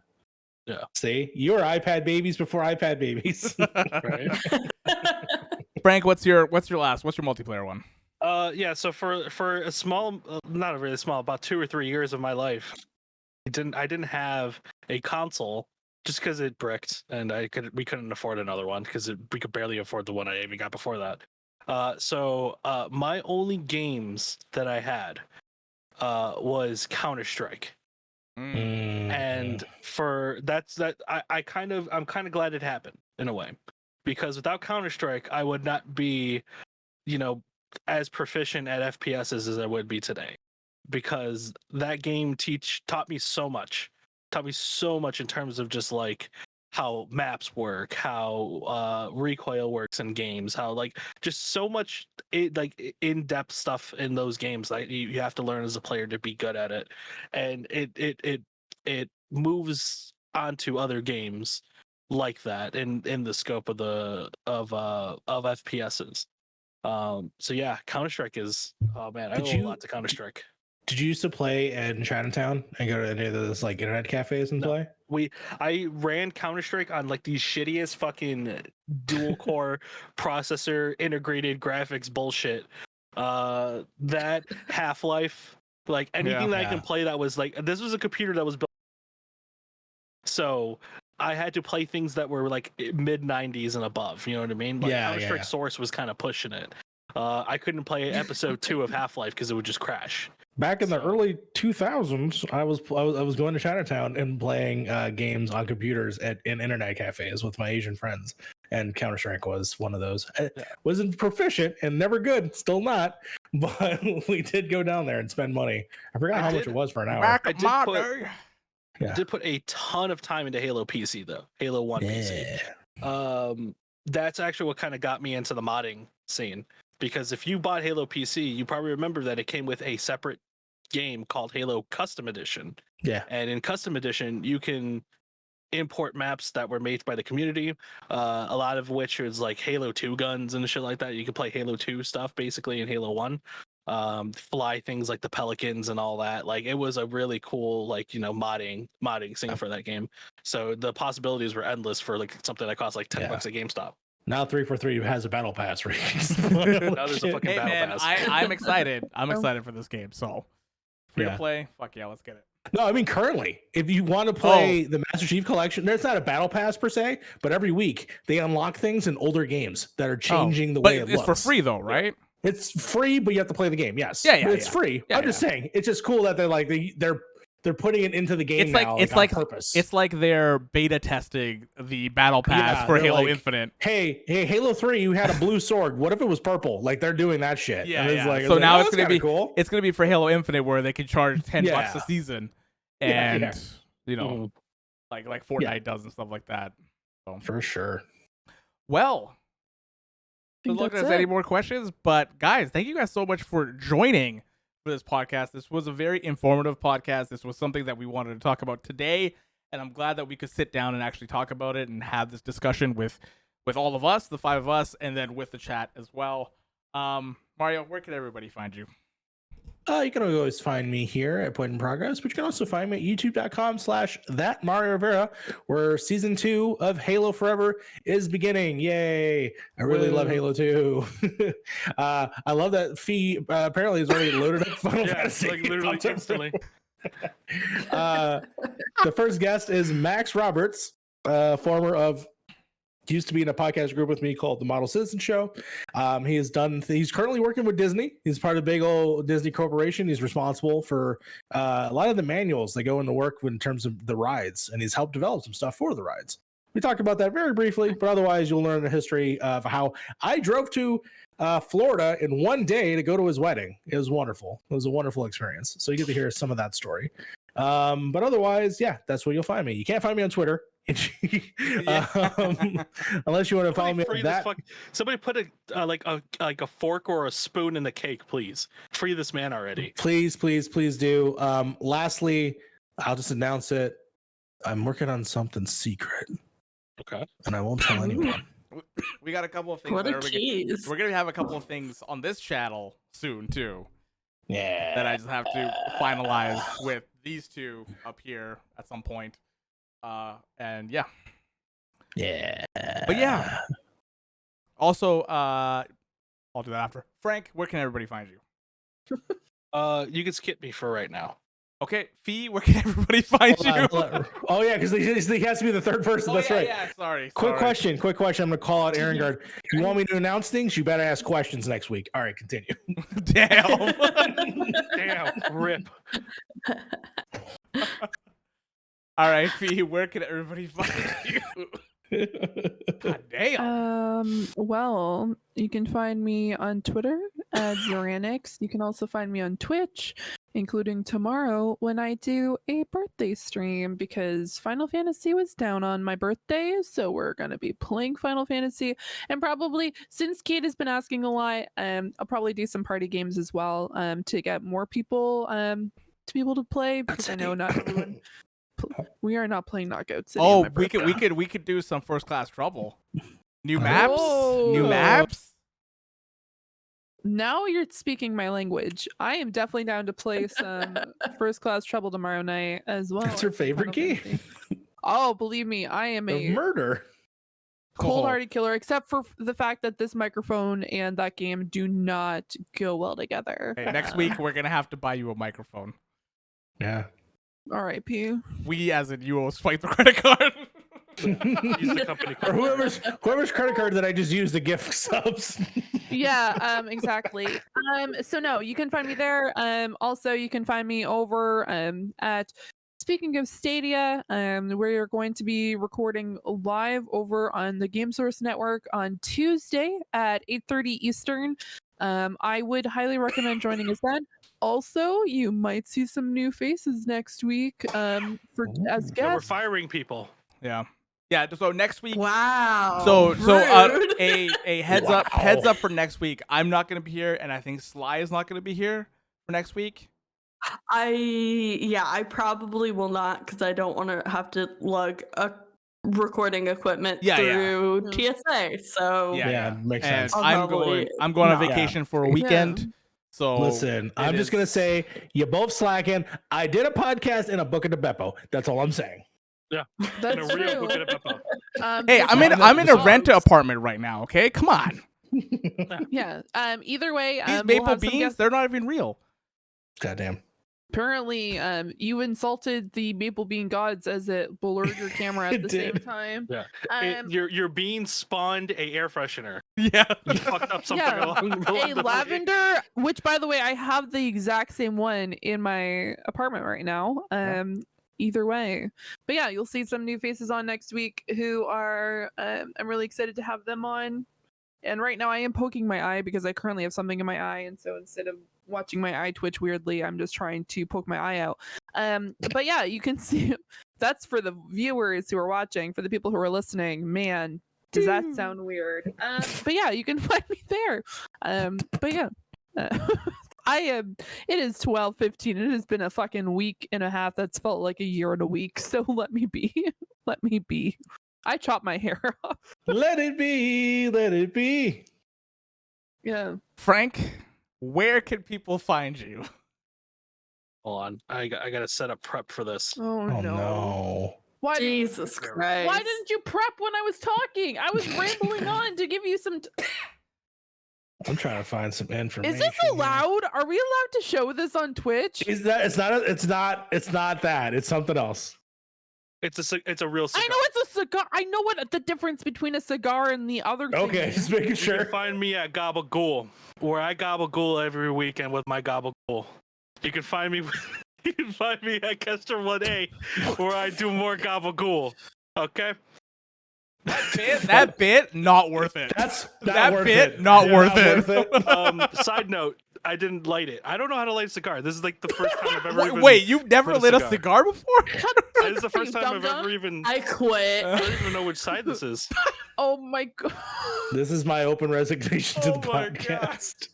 Yeah. See, you were iPad babies before iPad babies. Right? Frank, what's your multiplayer one? Yeah. So for a small, not a really small, about 2 or 3 years of my life, I didn't have a console just because it bricked, and we couldn't afford another one because we could barely afford the one I even got before that. So my only games that I had was Counter-Strike. And for I'm kind of glad it happened in a way, because without Counter-Strike I would not be as proficient at FPSs as I would be today, because that game taught me so much in terms of just how maps work, how recoil works in games, how just so much in-depth stuff in those games you have to learn as a player to be good at it, and it moves onto other games like that in the scope of FPSs. So yeah, Counter-Strike is, oh man, I owe a lot to Counter-Strike. Did you used to play in Chinatown and go to any of those internet cafes and play? I ran Counter-Strike on these shittiest fucking dual core processor integrated graphics bullshit. That Half-Life, anything that I can play that was this was a computer that was built. So I had to play things that were mid 90s and above, you know what I mean? Counter-Strike Source was kind of pushing it. I couldn't play episode 2 of Half-Life because it would just crash. Back in the So- early 2000s, I was going to Chinatown and playing games on computers in internet cafes with my Asian friends, and Counter-Strike was one of those. I wasn't proficient and never good, still not, but we did go down there and spend money. I forgot how much it was for an hour. Back I at did my put- day. Yeah. Did put a ton of time into Halo PC though. Halo 1 PC. That's actually what kind of got me into the modding scene, because if you bought Halo PC, you probably remember that it came with a separate game called Halo Custom Edition. Yeah. And in Custom Edition, you can import maps that were made by the community, a lot of which is like Halo 2 guns and shit like that. You can play Halo 2 stuff basically in Halo 1. Fly things like the Pelicans and all that. Like, it was a really cool, like, you know, modding scene for that game. So the possibilities were endless for like something that costs like $10 at GameStop. Now 343 has a battle pass for Now there's a fucking Hey battle man, pass. I'm excited. I'm excited for this game. So free to Yeah. play. Fuck yeah, let's get it. No, I mean currently, if you want to play the Master Chief Collection, there's not a battle pass per se, but every week they unlock things in older games that are changing the But way it it's looks. for free though, right? It's free, but you have to play the game. Yes. Yeah, But it's yeah. free. Yeah, I'm just saying, it's just cool that they're like they're putting it into the game It's like now. it's on like purpose. it's like they're beta testing the battle pass Yeah, for they're Halo like, Infinite. hey, Halo 3, you had a blue sword. What if it was purple? Like they're doing that shit. Yeah, And it's yeah. like, So now oh, it's that's gonna kinda be cool. It's gonna be for Halo Infinite where they can charge $10 Yeah. a season, Yeah, and yeah. you know, Mhm. like Fortnite does and stuff like that. So. For sure. Well, think look, that's there's any it. more questions, but guys, thank you guys so much for joining for this podcast. This was a very informative podcast. This was something that we wanted to talk about today, and I'm glad that we could sit down and actually talk about it and have this discussion with all of us, the five of us, and then with the chat as well. Mario, where can everybody find you? You can always find me here at Point in Progress, but you can also find me at youtube.com/thatMarioRivera, where season 2 of Halo Forever is beginning. Yay! I really love Woo. Halo 2. I love that Fee apparently has already loaded up Final Yeah, Fantasy. like literally Popped up. instantly. The first guest is Max Roberts, former of used to be in a podcast group with me called the Model Citizen Show. He's currently working with Disney. He's part of big old Disney Corporation. He's responsible for a lot of the manuals that go into work in terms of the rides, and he's helped develop some stuff for the rides. We talked about that very briefly, but otherwise you'll learn the history of how I drove to Florida in one day to go to his wedding. It was wonderful. It was a wonderful experience. So you get to hear some of that story. But otherwise, yeah, that's where you'll find me. You can't find me on Twitter. Unless you want to follow me on that. Somebody put a like a fork or a spoon in the cake, please. Free this man already. Please do. Lastly, I'll just announce it. I'm working on something secret, Okay. and I won't tell anyone. We got a couple of things. What that a are tease. we're gonna have a couple of things on this channel soon too. Yeah. That I just have to finalize with these two up here at some point. And yeah. Yeah. But yeah. Also, I'll do that after. Frank, where can everybody find you? You can skip me for right now. Okay, Fee, where can everybody find you? Oh yeah, because he has to be the third person. That's right. Yeah, sorry. Quick question. I'm gonna call out Aaron Guard. You want me to announce things? You better ask questions next week. All right, continue. Damn. Damn, rip. All right, Fee, where can everybody find you? God damn. Well, you can find me on Twitter at Zoranix. You can also find me on Twitch, including tomorrow when I do a birthday stream because Final Fantasy was down on my birthday, so we're gonna be playing Final Fantasy and probably, since Kate has been asking a lot, I'll probably do some party games as well to get more people to be able to play because I know not everyone. We are not playing Knockout City. Oh, on my birthday. we could do some first class trouble. New maps? Oh. New maps? Now you're speaking my language. I am definitely down to play some First Class Trouble tomorrow night as well. That's your favorite Final game? Fantasy. Oh, believe me, I am The a murder. cold-hearted killer, except for the fact that this microphone and that game do not go well together. Hey, next week we're gonna have to buy you a microphone. Yeah. R.I.P. We, as in you, will swipe the credit card. Use the company Or card. whoever's credit card that I just used to gift subs. Yeah, exactly. So no, you can find me there. Also you can find me over at speaking of Stadia, we're going to be recording live over on the Game Source Network on Tuesday at 8:30 Eastern. I would highly recommend joining us then. Also, you might see some new faces next week as Yeah, we're guests. firing people. Yeah. Yeah. So next week. Wow. So rude. a heads up for next week. I'm not gonna be here, and I think Sly is not gonna be here for next week. I probably will not because I don't want to have to lug a recording equipment through TSA. So Yeah, makes sense. And I'll I'm going on not. vacation for a weekend. Yeah. So Listen, I'm just gonna say you both slacking. I did a podcast and a book at the Beppo. That's all I'm saying. Yeah. That's And a real true. book at a Beppo. Hey, I'm in a rent apartment right now. Okay, come on. Yeah. Either way, These we'll maple have some beans, guests. they're not even real. Goddamn. Apparently, you insulted the maple bean gods as it blurred your camera at It the same did. time. Yeah. Um, Your beans spawned a air freshener. Yeah. You fucked up something Yeah. along the a way. lavender, which by the way, I have the exact same one in my apartment right now. Either way, but yeah, you'll see some new faces on next week who are. I'm really excited to have them on. And right now, I am poking my eye because I currently have something in my eye, and so instead of watching my eye twitch weirdly, I'm just trying to poke my eye out. But yeah, you can see. That's for the viewers who are watching. For the people who are listening, man, does that sound weird? But yeah, you can find me there. But yeah. I am. It is 12:15. It has been a fucking week and a half. That's felt like a year and a week. So let me be. Let me be. I chopped my hair off. Let it be. Let it be. Yeah. Frank, where can people find you? Hold on. I gotta set up prep for this. Oh, Oh no. no. Why? Jesus Christ. Why didn't you prep when I was talking? I was rambling on to give you some. I'm trying to find some information. Is this here. allowed? Are we allowed to show this on Twitch? Is that? It's not that. It's something else. It's a real cigar. I know it's a cigar. I know what the difference between a cigar and the other thing Okay, is. just making You sure. can find me at Gabagool, where I gabagool every weekend with my Gabagool. You can find me. You can find me at Kester 1A, where I do more Gabagool. Okay. That bit, not worth it. That's that worth bit, it. not Yeah, worth not it. Side note: I didn't light it. I don't know how to light a cigar. This is like the first time I've ever. even Wait, you've never lit lit a a cigar. cigar before? This is the first time I've Dum-dum. ever even. I quit. I don't even know which side this is. Oh my god. This is my open resignation to Oh the my podcast.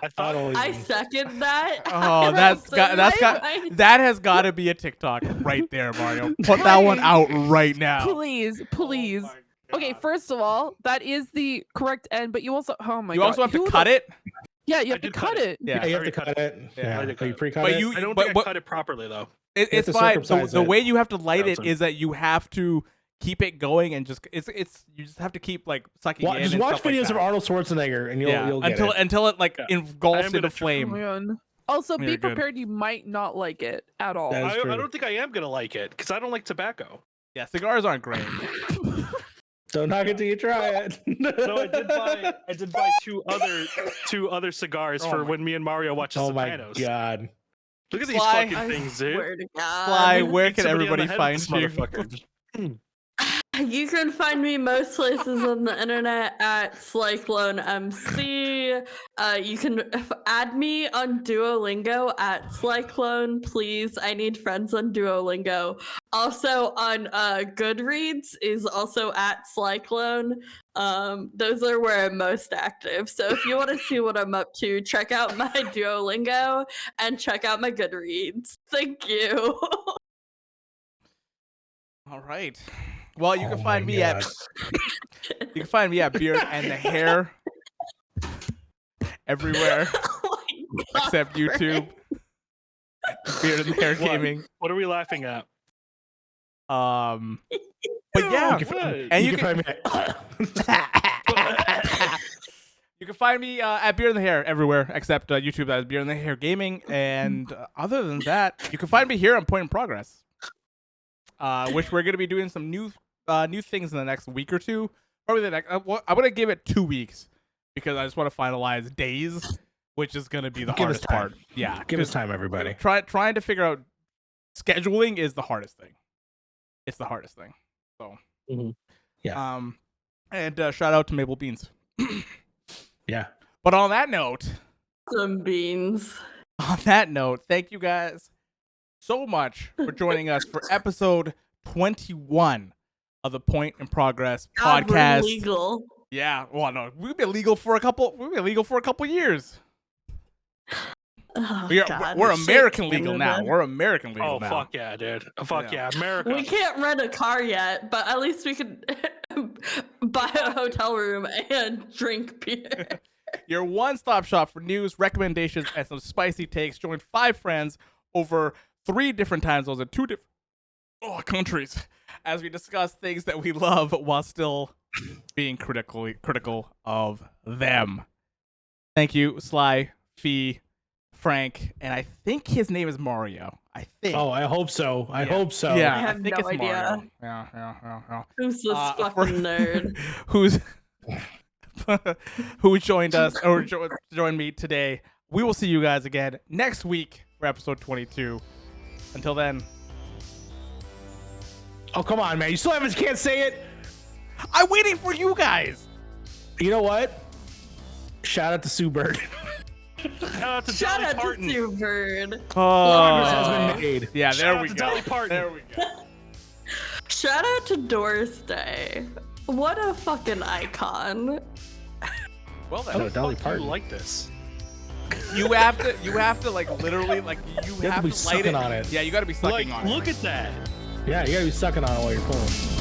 I thought I second that. Oh, that has got to be a TikTok right there, Mario. Put that one out right now. Please, please. Oh my Okay, God. first of all, that is the correct end, but you also oh my You god. also have to who cut the- it. Yeah, you I have to did cut cut it. Yeah, Yeah, you have to Already cut it. Yeah, Yeah, I already you cut it. pre-cut But it. you- I don't but- think but- I cut it properly though. have It's to fine. circumcise The it. way you have to light it Gotcha. is that you have to keep it going and just you just have to keep like sucking in. Just and watch stuff like videos of that. Arnold Schwarzenegger, and you'll get it. until it like Yeah. I engulfs am gonna into try- Oh flame. my god. Also, You're be good. prepared. You might not like it at all. That is I true. don't think I am gonna like it because I don't like tobacco. Yeah, cigars aren't great. Don't knock it till you try it. No, I did buy two other cigars Oh for my- when me and Mario watch The Oh my Sopranos. god. Look at these Sly. fucking I things, dude. swear to God. Sly, where Hit can somebody on the everybody head find with you? this motherfucker. You can find me most places on the internet at SlyCloneMC. You can add me on Duolingo at SlyClone, please. I need friends on Duolingo. Also on Goodreads is also at SlyClone. Those are where I'm most active. So if you want to see what I'm up to, check out my Duolingo and check out my Goodreads. Thank you. All right. Well, you can Oh find my me at Beard and the Hair everywhere Oh my God, except YouTube. Beard and the Hair What? Gaming. What are we laughing at? But yeah, You can, What? and you can find me at you can find me at Beard and the Hair everywhere except YouTube. That is Beard and the Hair Gaming. And other than that, you can find me here on Point in Progress, which we're going to be doing some new things in the next week or two. Probably the next. I'm going to give it 2 weeks because I just want to finalize days, which is going to be the Give us hardest time. part. Yeah, Give us 'cause time, everybody. Trying to figure out scheduling is the hardest thing. It's the hardest thing. So, Yeah. and shout out to Maple Beans. Yeah. But on that note, Some beans. thank you guys so much for joining us for episode 21 of the Point in Progress God, we're podcast. legal. Yeah, well, no, we've been legal for a couple years. Oh, We're God. American Shit, legal Canada. now. We're American legal Oh now. fuck yeah, dude! Fuck Yeah. yeah, America. We can't rent a car yet, but at least we could buy a hotel room and drink beer. Your one-stop shop for news, recommendations, and some spicy takes. Join 5 friends over 3 different time zones in 2 different countries as we discuss things that we love while still being critical of them. Thank you, Sly, Fee, Frank, and I think his name is Mario. I think. Oh, I hope so. I Yeah. hope so. Yeah, I have think no it's idea. Mario. Yeah. Who's this For- fucking nerd? Who's who joined us or joined me today. We will see you guys again next week for episode 22. Until then, Oh, come on, man. You still can't say it. I'm waiting for you guys. You know what? Shout out to Sue Bird. Shout out to Shout Dolly out to Parton. Sue Bird. Progress has been made. Yeah, Shout there out we to go. Dolly Parton. There we go. Shout out to Doris Day. What a fucking icon. Well No, then, Dolly You Parton. like this? you have to like literally like you have to be light sucking on it. Yeah, you got to be sucking Like, on it. look at that. Yeah, you gotta be sucking on it while you're pulling.